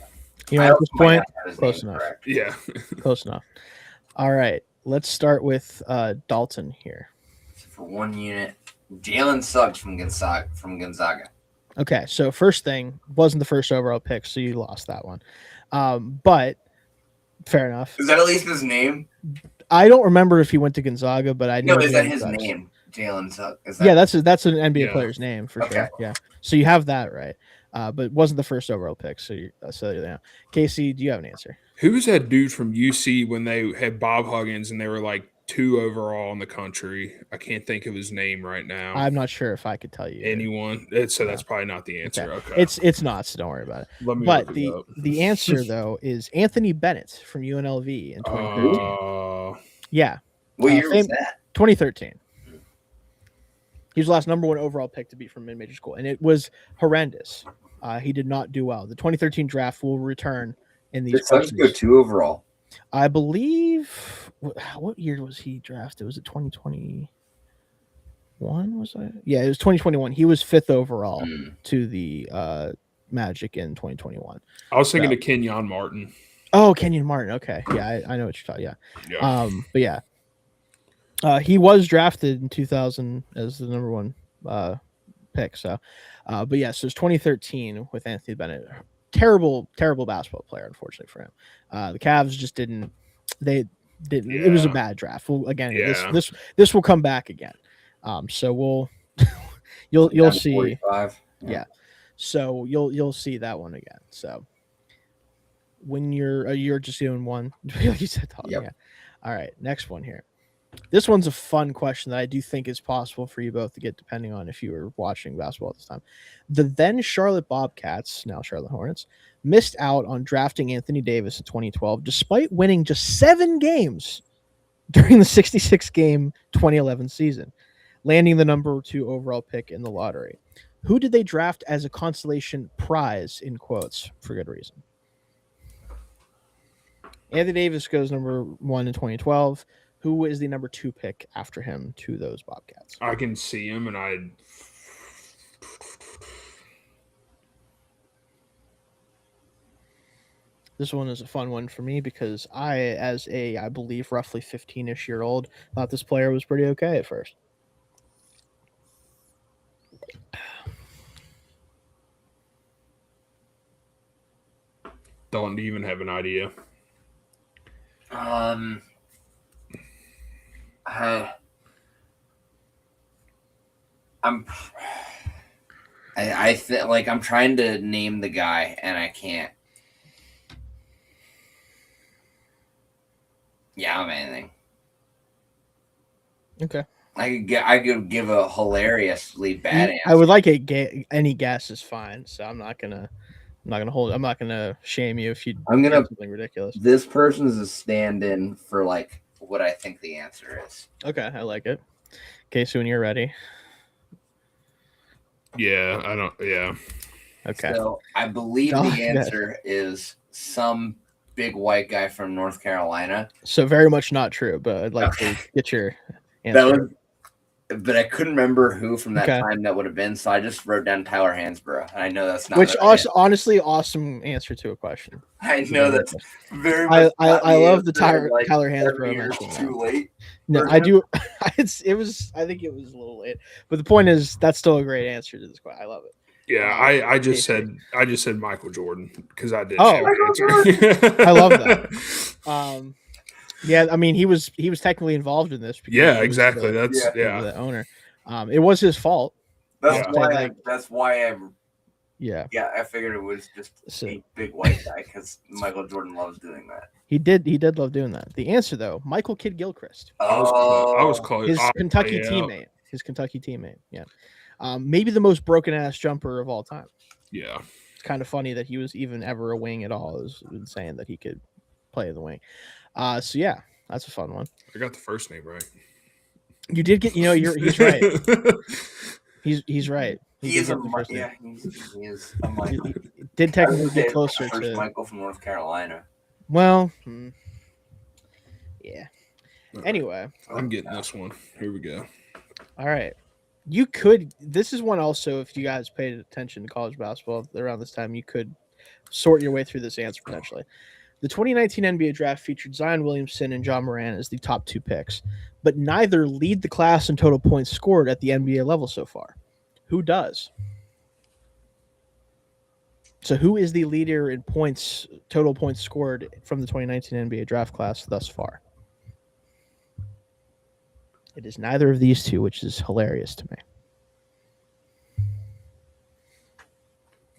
You know, at this point, close enough. Correct. Yeah. Close enough. All right. Let's start with Dalton here. For 1 unit, Jalen Suggs from Gonzaga. Okay, so first thing, wasn't the first overall pick, so you lost that one. But fair enough. Is that at least his name? I don't remember if he went to Gonzaga, but I know. No, is that his name? Jalen Suggs. Yeah, that's an NBA player's name for sure. Yeah, so you have that right. But it wasn't the first overall pick, so yeah. Casey, do you have an answer? Who was that dude from UC when they had Bob Huggins and they were like 2 overall in the country. I can't think of his name right now. I'm not sure if I could tell you. Anyone? So that's probably not the answer. Okay. It's not, so don't worry about it. Let me But look it up. the answer though is Anthony Bennett from UNLV in 2013. Yeah. What year was that? 2013. He was the last number 1 overall pick to be from mid-major school, and it was horrendous. He did not do well. The 2013 draft will return in these. Did Suggs go 2 overall? I believe. What year was he drafted? Was it 2021? Was that? Yeah, it was 2021. He was 5th overall to the Magic in 2021. I was thinking of Kenyon Martin. Oh, Kenyon Martin. Okay, yeah, I know what you're talking. Yeah. But yeah. He was drafted in 2000 as the number 1 pick. So, but yeah, so it's 2013 with Anthony Bennett. Terrible basketball player, unfortunately for him. The Cavs just didn't. They didn't. Yeah. It was a bad draft. Well, again, Yeah. this will come back again. So we'll you'll see. 45. Yeah. So you'll see that one again. So when you're just doing one, like you said, Tom, Yep. yeah. All right, next one here. This one's a fun question that I do think is possible for you both to get, depending on if you were watching basketball at this time. The then Charlotte Bobcats, now Charlotte Hornets, missed out on drafting Anthony Davis in 2012, despite winning just 7 games during the 66-game 2011 season, landing the number 2 overall pick in the lottery. Who did they draft as a consolation prize, in quotes, for good reason? Anthony Davis goes number 1 in 2012. Who is the number 2 pick after him to those Bobcats? I can see him, and This one is a fun one for me because I believe, roughly 15-ish year old, thought this player was pretty okay at first. don't even have an idea. I feel like I'm trying to name the guy and I can't. Yeah, I'm anything. Okay. I could give a hilariously bad answer. I would like any guess is fine, so I'm not gonna shame you if you. I'm gonna something ridiculous. This person is a stand-in for like what I think the answer is. Okay, I like it. Okay, so when you're ready. Yeah, I don't. Yeah. Okay. So I believe the answer is some big white guy from North Carolina. So very much not true, but I'd like to get your answer. But I couldn't remember who from that time that would have been, so I just wrote down Tyler Hansborough. And I know that's not. Which also, honestly, awesome answer to a question. I know that's very much. I love the Tyler Hansborough mention. Too late. No, I do. I think it was a little late, but the point is that's still a great answer to this question. I love it. Yeah, I just said Michael Jordan because I did. Oh, I love that. Yeah, I mean he was technically involved in this. Yeah, exactly. The owner. It was his fault. That's why I. Yeah. Yeah, I figured it was just a big white guy because Michael Jordan loves doing that. He did love doing that. The answer though, Michael Kidd Gilchrist. I was close. His Kentucky teammate. Yeah. Maybe the most broken ass jumper of all time. Yeah. It's kind of funny that he was even ever a wing at all. It was insane that he could play the wing. So yeah, that's a fun one. I got the first name right. You did get, he's right. He's right. He is He did technically get closer to Michael from North Carolina. Well, yeah. Anyway, I'm getting this one. Here we go. All right. This is one also, if you guys paid attention to college basketball around this time, you could sort your way through this answer potentially. The 2019 NBA draft featured Zion Williamson and John Moran as the top 2 picks, but neither lead the class in total points scored at the NBA level so far. Who does? So who is the leader in total points scored from the 2019 NBA draft class thus far? It is neither of these two, which is hilarious to me.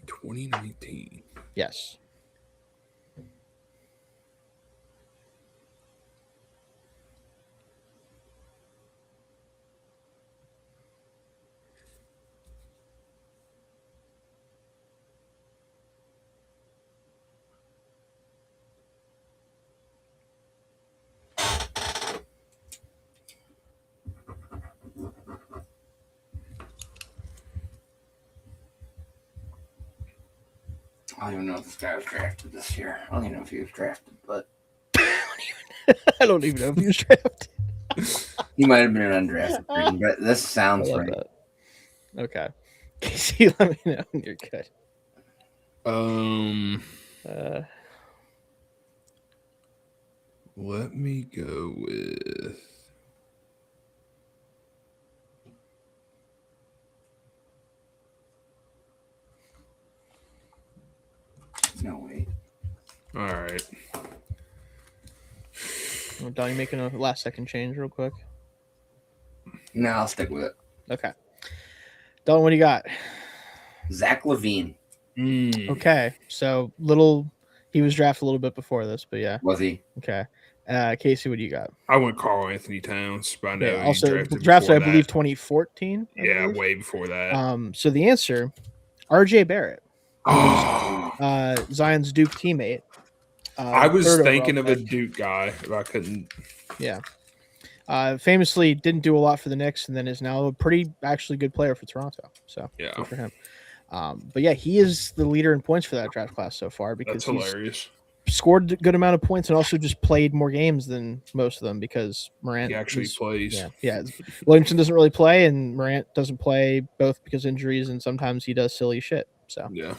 2019. Yes. I don't even know if this guy was drafted this year. I don't even know if he was drafted, but I don't even know if he was drafted. he might have been an undrafted free, but this sounds right. That. Okay. Casey, let me know when you're good. Let me go with. No, wait. All right. Don, you making a last second change real quick? No, I'll stick with it. Okay. Don, what do you got? Zach Levine. Okay. So he was drafted a little bit before this, but yeah. Was he? Okay. Casey, what do you got? I went Carl Anthony Towns, but I know he also drafted I believe 2014. Yeah, way before that. So the answer, RJ Barrett. Zion's Duke teammate. I was thinking of a Duke guy, but I couldn't. Yeah. Famously didn't do a lot for the Knicks, and then is now a pretty actually good player for Toronto. So yeah, good for him. But yeah, he is the leader in points for that draft class so far because that's hilarious. He's scored a good amount of points and also just played more games than most of them because Morant actually plays. Yeah. Williamson doesn't really play, and Morant doesn't play both because injuries, and sometimes he does silly shit. So yeah,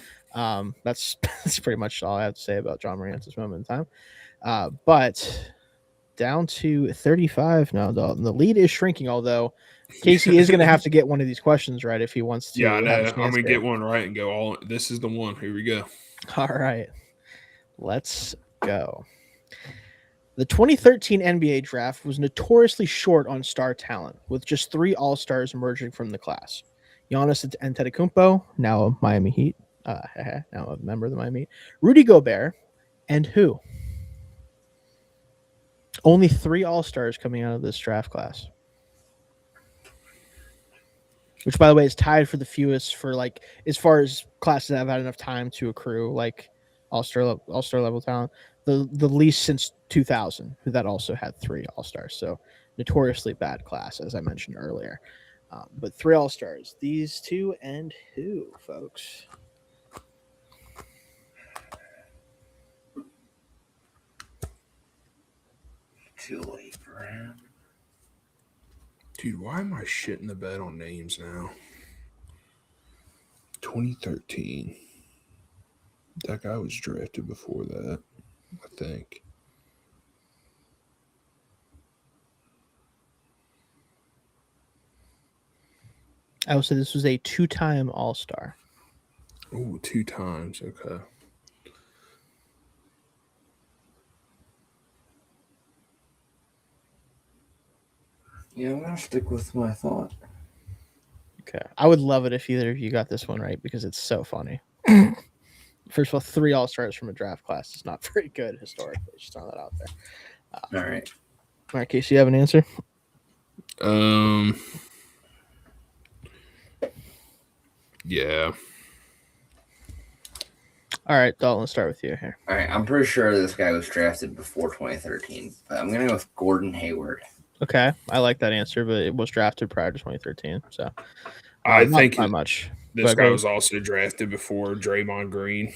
that's pretty much all I have to say about John Morant at this moment in time. But down to 35 now, Dalton. The lead is shrinking, although Casey is going to have to get one of these questions right if he wants to. Yeah, I know. I'm going to get one right and go all. This is the one. Here we go. All right. Let's go. The 2013 NBA draft was notoriously short on star talent, with just 3 All-Stars emerging from the class. Giannis Antetokounmpo, now a Miami Heat, now a member of the Miami Heat. Rudy Gobert, and who? Only 3 All-Stars coming out of this draft class. Which, by the way, is tied for the fewest for, like, as far as classes that have had enough time to accrue, like, All-Star level talent. The least since 2000, that also had 3 All-Stars. So, notoriously bad class, as I mentioned earlier. But 3 All-Stars. These 2 and who, folks? Too late for him. Dude, why am I shitting the bed on names now? 2013. That guy was drafted before that, I think. I would say this was a 2-time All-Star. Oh, 2 times. Okay. Yeah, I'm going to stick with my thought. Okay. I would love it if either of you got this one right because it's so funny. First of all, 3 All-Stars from a draft class is not very good historically. Just throwing that out there. All right. All right, Casey, you have an answer? Yeah. All right, Dalton, let's start with you here. All right, I'm pretty sure this guy was drafted before 2013, but I'm going to go with Gordon Hayward. Okay, I like that answer, but it was drafted prior to 2013, so I think not much. This guy was also drafted before Draymond Green.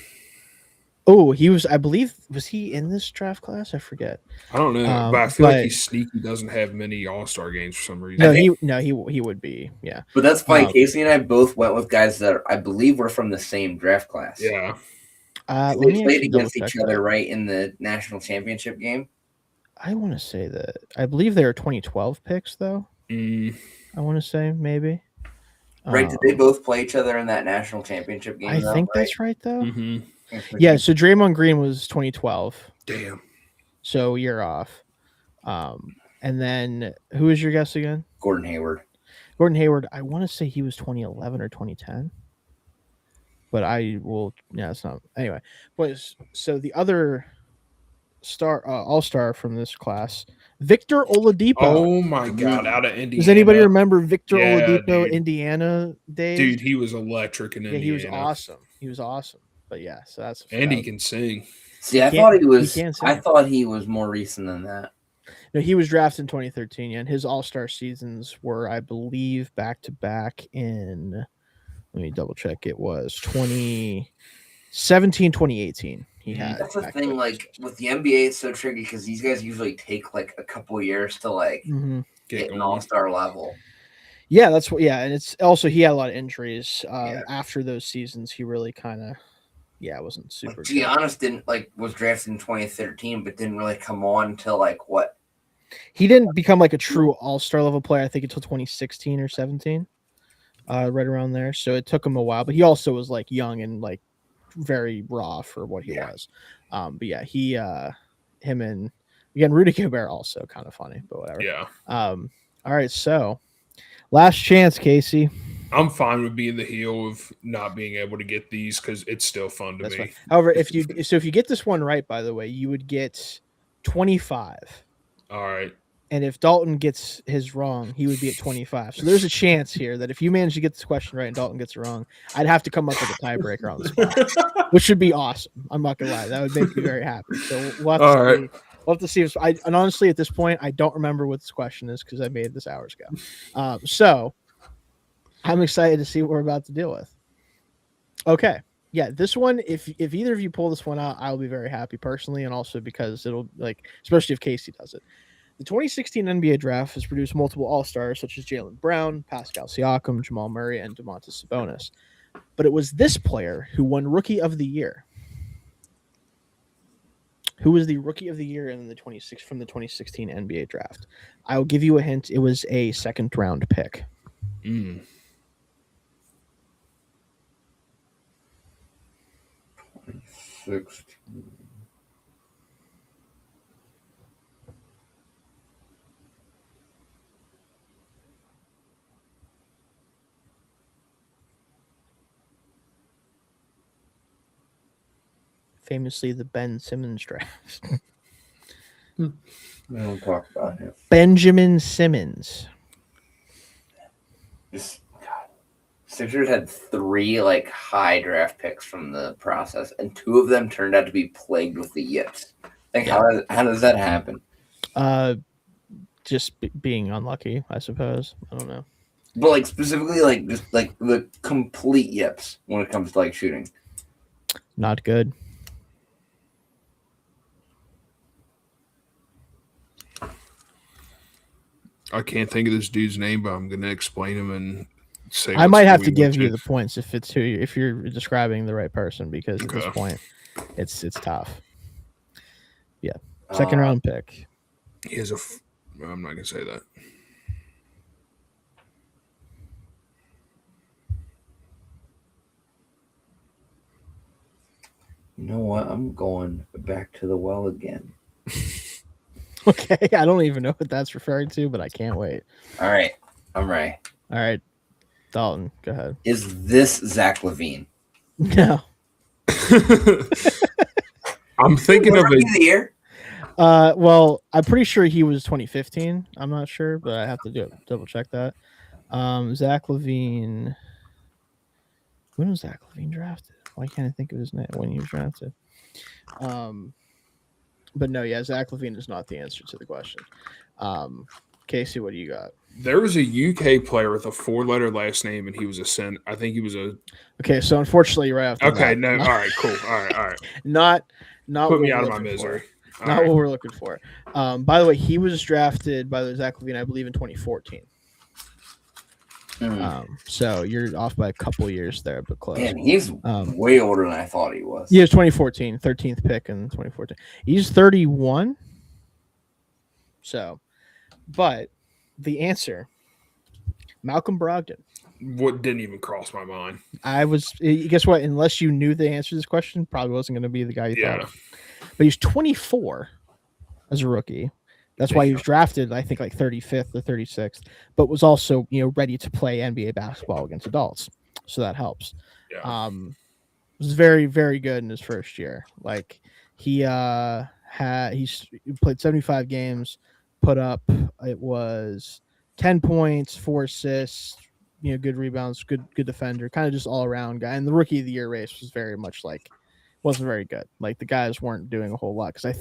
Oh, he was. I believe was he in this draft class? I forget. I don't know, but I feel like he's sneaky. Doesn't have many All-Star games for some reason. He would be. Yeah, but that's fine. Casey and I both went with guys that I believe were from the same draft class. Yeah, they played against each other right in the national championship game. I want to say that. I believe they were 2012 picks, though. I want to say maybe. Right? Did they both play each other in that national championship game? I think that's right, though. Mm-hmm. Yeah, so Draymond Green was 2012. Damn. So you're off. And then who is your guess again? Gordon Hayward. Gordon Hayward, I want to say he was 2011 or 2010. But I will, yeah, it's not. Anyway, so the other all-star from this class, Victor Oladipo. Oh my God, out of Indiana. Does anybody remember Victor Oladipo, dude. Indiana days? Dude, he was electric in Indiana. Yeah, he was awesome. He was awesome. But yeah, so that's. And he can sing. See, I thought he was. I thought he was more recent than that. No, he was drafted in 2013, and his All-Star seasons were, I believe, back to back in. Let me double check. It was 20. 17, 2018. He had. That's the thing. Like with the NBA, it's so tricky because these guys usually take like a couple years to like get an all-star level. Yeah, that's what. Yeah, and it's also he had a lot of injuries after those seasons. He really kind of, wasn't super. Like, Giannis was drafted in 2013, but didn't really come on until like what? He didn't become like a true all-star level player, I think, until 2016 or 17, right around there. So it took him a while, but he also was like young and like very raw for what he was. But yeah, him and again Rudy Gobert also kind of funny, but whatever. Yeah. All right, so last chance, Casey. I'm fine with being the heel of not being able to get these because it's still fun to me. Fine. However, if you get this one right, by the way, you would get 25. All right. And if Dalton gets his wrong, he would be at 25. So there's a chance here that if you manage to get this question right and Dalton gets it wrong, I'd have to come up with a tiebreaker on the spot, which would be awesome. I'm not gonna lie, that would make me very happy. So we'll have to see. And honestly, at this point, I don't remember what this question is because I made this hours ago. So I'm excited to see what we're about to deal with. Okay. Yeah, this one, if either of you pull this one out, I'll be very happy personally, and also because it'll especially if Casey does it. The 2016 NBA draft has produced multiple All-Stars such as Jaylen Brown, Pascal Siakam, Jamal Murray, and Domantas Sabonis. But it was this player who won Rookie of the Year. Who was the Rookie of the Year from the 2016 NBA draft? I'll give you a hint. It was a second-round pick. 16. Famously, the Ben Simmons draft. We don't talk about him. Benjamin Simmons. Sixers had 3 like high draft picks from the process, and 2 of them turned out to be plagued with the yips. How does that happen? Just being unlucky, I suppose. I don't know. But like specifically, like just like the complete yips when it comes to like shooting. Not good. I can't think of this dude's name, but I'm going to explain him and say. I might have to give you the points if you're describing the right person, because at this point, it's tough. Yeah, second round pick. He has I'm not going to say that. You know what? I'm going back to the well again. Okay, I don't even know what that's referring to, but I can't wait. All right, I'm ready. All right, Dalton, go ahead. Is this Zach LaVine? No. I'm thinking of the year. Well, I'm pretty sure he was 2015. I'm not sure, but I have to double check that. Zach LaVine. When was Zach LaVine drafted? Why can't I think of his name when he was drafted? But no, yeah, Zach LaVine is not the answer to the question. Casey, what do you got? There was a UK player with a 4-letter last name, and he was I think he was a. Okay, so unfortunately, you're right off the Okay, bat. no, all right, cool, all right. Not put me out of my misery. Not what we're looking for. By the way, he was drafted by Zach LaVine, I believe, in 2014. So you're off by a couple years there, but close. Man, he's way older than I thought he was. He was 2014, 13th pick in 2014. He's 31. So, but the answer, Malcolm Brogdon. What didn't even cross my mind. Guess what? Unless you knew the answer to this question, probably wasn't going to be the guy you thought of. But he's 24 as a rookie. That's why he was drafted, I think, like 35th or 36th, but was also, ready to play NBA basketball against adults. So that helps. Yeah. Was very, very good in his first year. Like he played 75 games, put up, it was 10 points, 4 assists, good rebounds, good defender, kind of just all around guy. And the rookie of the year race was very much wasn't very good. Like the guys weren't doing a whole lot. Cause I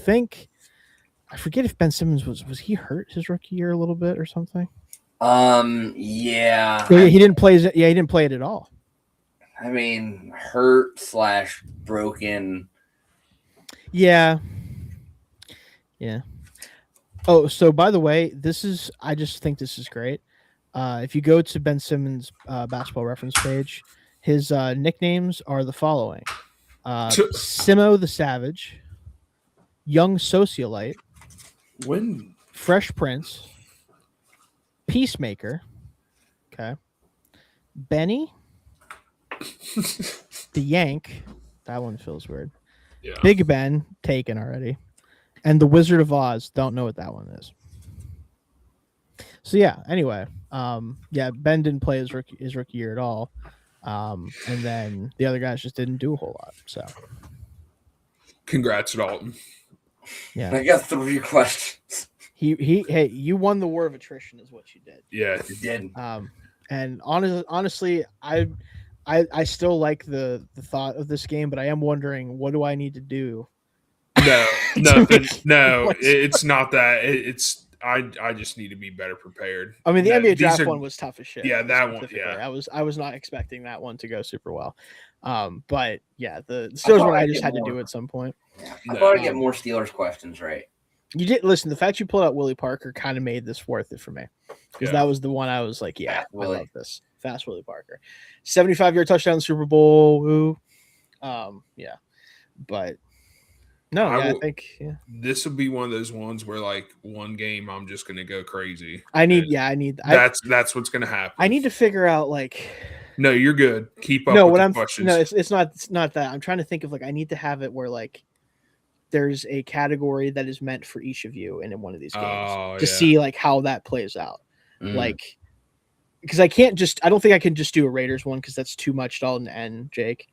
forget if Ben Simmons was he hurt his rookie year a little bit or something? Yeah. He didn't play. Yeah, he didn't play it at all. I mean, hurt / broken. Yeah. Oh, so by the way, I just think this is great. If you go to Ben Simmons' basketball reference page, his nicknames are the following: Simo the Savage, Young Socialite, When Fresh Prince, Peacemaker, okay, Benny, the Yank, that one feels weird, yeah. Big Ben, taken already, and the Wizard of Oz, don't know what that one is. So yeah, anyway, Ben didn't play his rookie year at all. And then the other guys just didn't do a whole lot. So Congrats, Dalton. yeah, I got 3 questions. Hey, you won the war of attrition, is what you did. Yeah. You did. And honestly, I still like the thought of this game, but I am wondering, what do I need to do? No, nothing. No, it's not that. I just need to be better prepared. I mean, the NBA draft one was tough as shit. Yeah, that one. Yeah, I was not expecting that one to go super well. But yeah, the Steelers one I just had to do at some point. Yeah, I thought I'd get more Steelers questions right. You did listen. The fact you pulled out Willie Parker kind of made this worth it for me, because that was the one I was like, yeah, I love this. Fast Willie Parker, 75-yard touchdown Super Bowl. Woo. Yeah, but no, I think this will be one of those ones where like one game I'm just gonna go crazy. That's what's gonna happen. I need to figure out like. No, you're good. Keep up with the questions. No, it's not that. I'm trying to think of like I need to have it where like there's a category that is meant for each of you in one of these games to see like how that plays out. Like, because I don't think I can just do a Raiders one because that's too much, Dalton and Jake.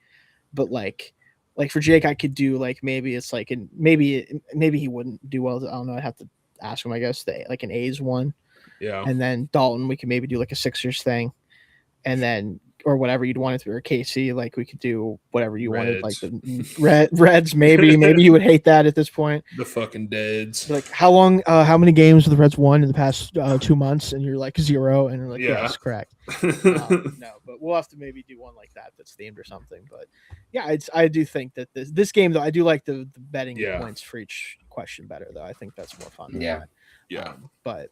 But like for Jake, I could do like maybe it's like maybe he wouldn't do well. I don't know. I'd have to ask him. I guess like an A's one. Yeah. And then Dalton, we can maybe do like a Sixers thing, and then. Or whatever you'd want it to, or KC, like we could do whatever you wanted, like the Reds. Maybe you would hate that at this point. The fucking Deads. Like how many games have the Reds won in the past 2 months? And you're like 0, and you're like, yes, correct. No, but we'll have to maybe do one like that that's themed or something. But yeah, I do think that this game though, I do like the betting points for each question better though. I think that's more fun. Yeah, but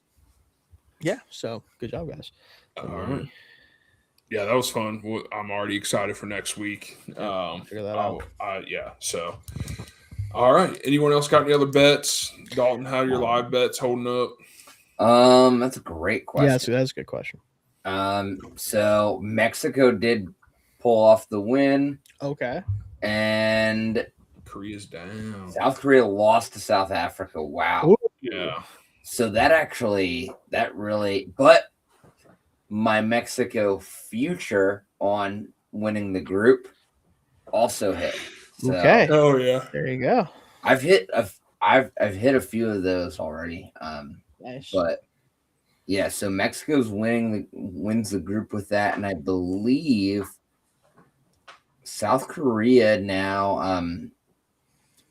yeah, so good job, guys. All right. Yeah, that was fun. I'm already excited for next week. Figure that out. Yeah. So, all right. Anyone else got any other bets? Dalton, how are your live bets holding up? That's a great question. Yeah, that's a good question. So Mexico did pull off the win. Okay. And Korea's down. South Korea lost to South Africa. Wow. Ooh. Yeah. So that really, but my Mexico future on winning the group also hit. So, okay. Oh yeah. There you go. I've hit a few of those already. Nice. But yeah, so Mexico's wins the group with that, and I believe South Korea now.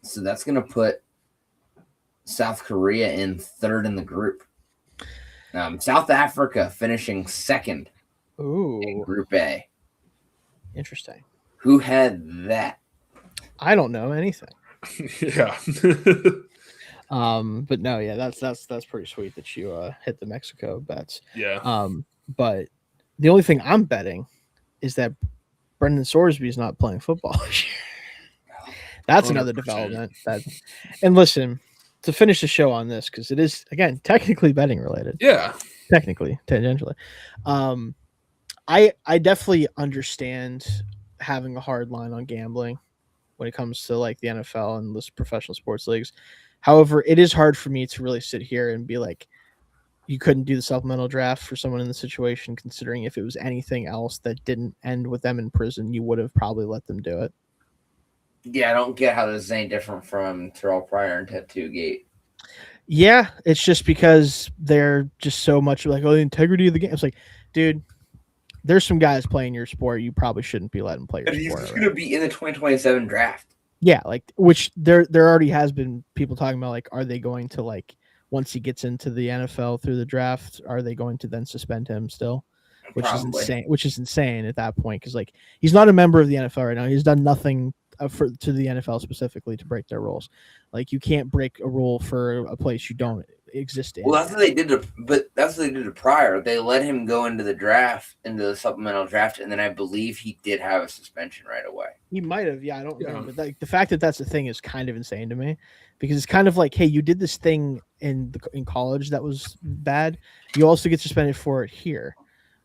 So that's gonna put South Korea in 3rd in the group. South Africa finishing 2nd in Group A. Interesting. Who had that? I don't know anything. Yeah. But no, yeah, that's pretty sweet that you hit the Mexico bets. Yeah. But the only thing I'm betting is that Brendan Sorsby is not playing football this year. That's 100%. Another development. And listen, to finish the show on this, because it is again technically betting related. Yeah. Technically, tangentially. I definitely understand having a hard line on gambling when it comes to like the NFL and this professional sports leagues. However, it is hard for me to really sit here and be like, you couldn't do the supplemental draft for someone in the situation, considering if it was anything else that didn't end with them in prison, you would have probably let them do it. Yeah, I don't get how this is any different from Terrell Pryor and Tattoo Gate. Yeah, it's just because they're just so much like, oh, the integrity of the game. It's like, dude, there's some guys playing your sport you probably shouldn't be letting play your sport. He's going to be in the 2027 draft. Yeah, like which there already has been people talking about like, are they going to like once he gets into the NFL through the draft, are they going to then suspend him still? which Probably. is insane at that point because like he's not a member of the NFL right now. He's done nothing to the NFL specifically to break their rules. Like you can't break a rule for a place you don't exist in. Well, that's what they did that's what they did to Pryor. They let him go into the supplemental draft, and then I believe he did have a suspension right away. He might have, I don't remember. But like the fact that that's the thing is kind of insane to me, because it's kind of like, hey, you did this thing in college that was bad. You also get suspended for it here,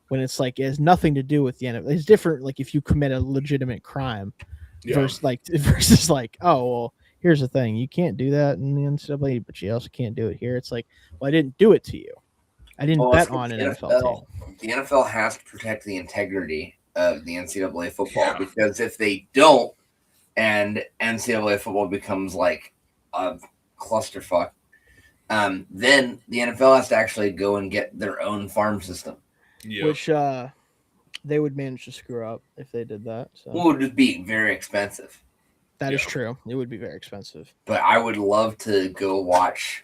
when it's like it has nothing to do with the NFL. It's different, like if you commit a legitimate crime, versus like, oh well, here's the thing, you can't do that in the NCAA, but you also can't do it here. It's like, well, I didn't do it to you. I didn't bet on an NFL team. The NFL has to protect the integrity of the NCAA football, because if they don't, and NCAA football becomes like a clusterfuck, then the NFL has to actually go and get their own farm system. Yep. Which they would manage to screw up if they did that. So. Well, it would just be very expensive. That is true. It would be very expensive. But I would love to go watch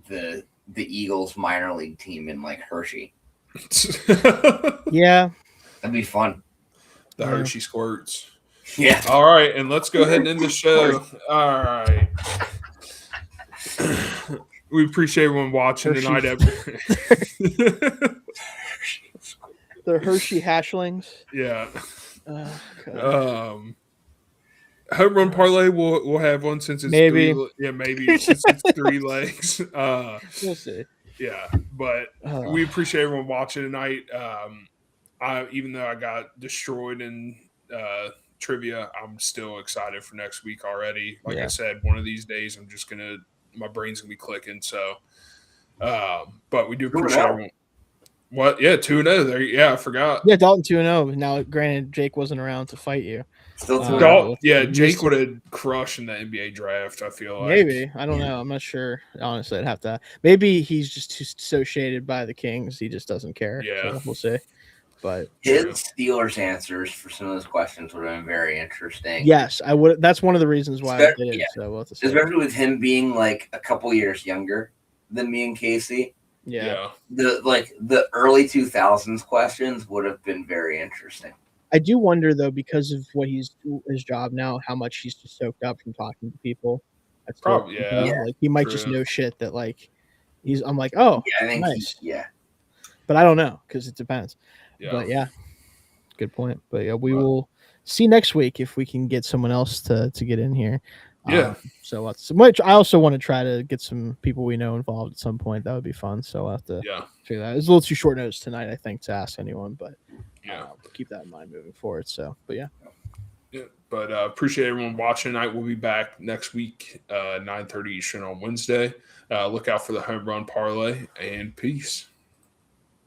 the Eagles minor league team in like Hershey. Yeah. That'd be fun. The Hershey Squirts. Yeah. All right, and let's go ahead and end the show. All right. We appreciate everyone watching tonight. The Hershey Hashlings. Yeah. Home run parlay. We'll have one since it's maybe. Maybe since it's 3 legs. We'll see. Yeah, but we appreciate everyone watching tonight. Even though I got destroyed in trivia, I'm still excited for next week already. Like I said, one of these days my brain's gonna be clicking. So, but we do appreciate everyone. What? Yeah, 2-0 there. Yeah, I forgot. Yeah, Dalton 2-0. Now, granted, Jake wasn't around to fight you. Still 2-0. Yeah, Jake would have crushed in the NBA draft, I feel like. Maybe. I don't know. I'm not sure. Honestly, I'd have to. Maybe he's just too associated by the Kings. He just doesn't care. Yeah. So we'll see. But his Steelers answers for some of those questions would have been very interesting. Yes, I would. That's one of the reasons why I did it. Yeah. So we'll have to see. Especially with him being like a couple years younger than me and Casey. Yeah. The early 2000s questions would have been very interesting. I do wonder though, because of what his job now, how much he's just soaked up from talking to people. That's probably like he might just know shit that like I'm like, oh, yeah, I think nice. But I don't know because it depends. Yeah. But yeah, good point. But yeah, we will see next week if we can get someone else to get in here. Yeah. So much. I also want to try to get some people we know involved at some point. That would be fun. So I'll have to figure that out. It's a little too short notice tonight, I think, to ask anyone, but keep that in mind moving forward. So, but yeah. Yeah. But appreciate everyone watching tonight. We'll be back next week, 9:30 Eastern on Wednesday. Look out for the home run parlay, and peace.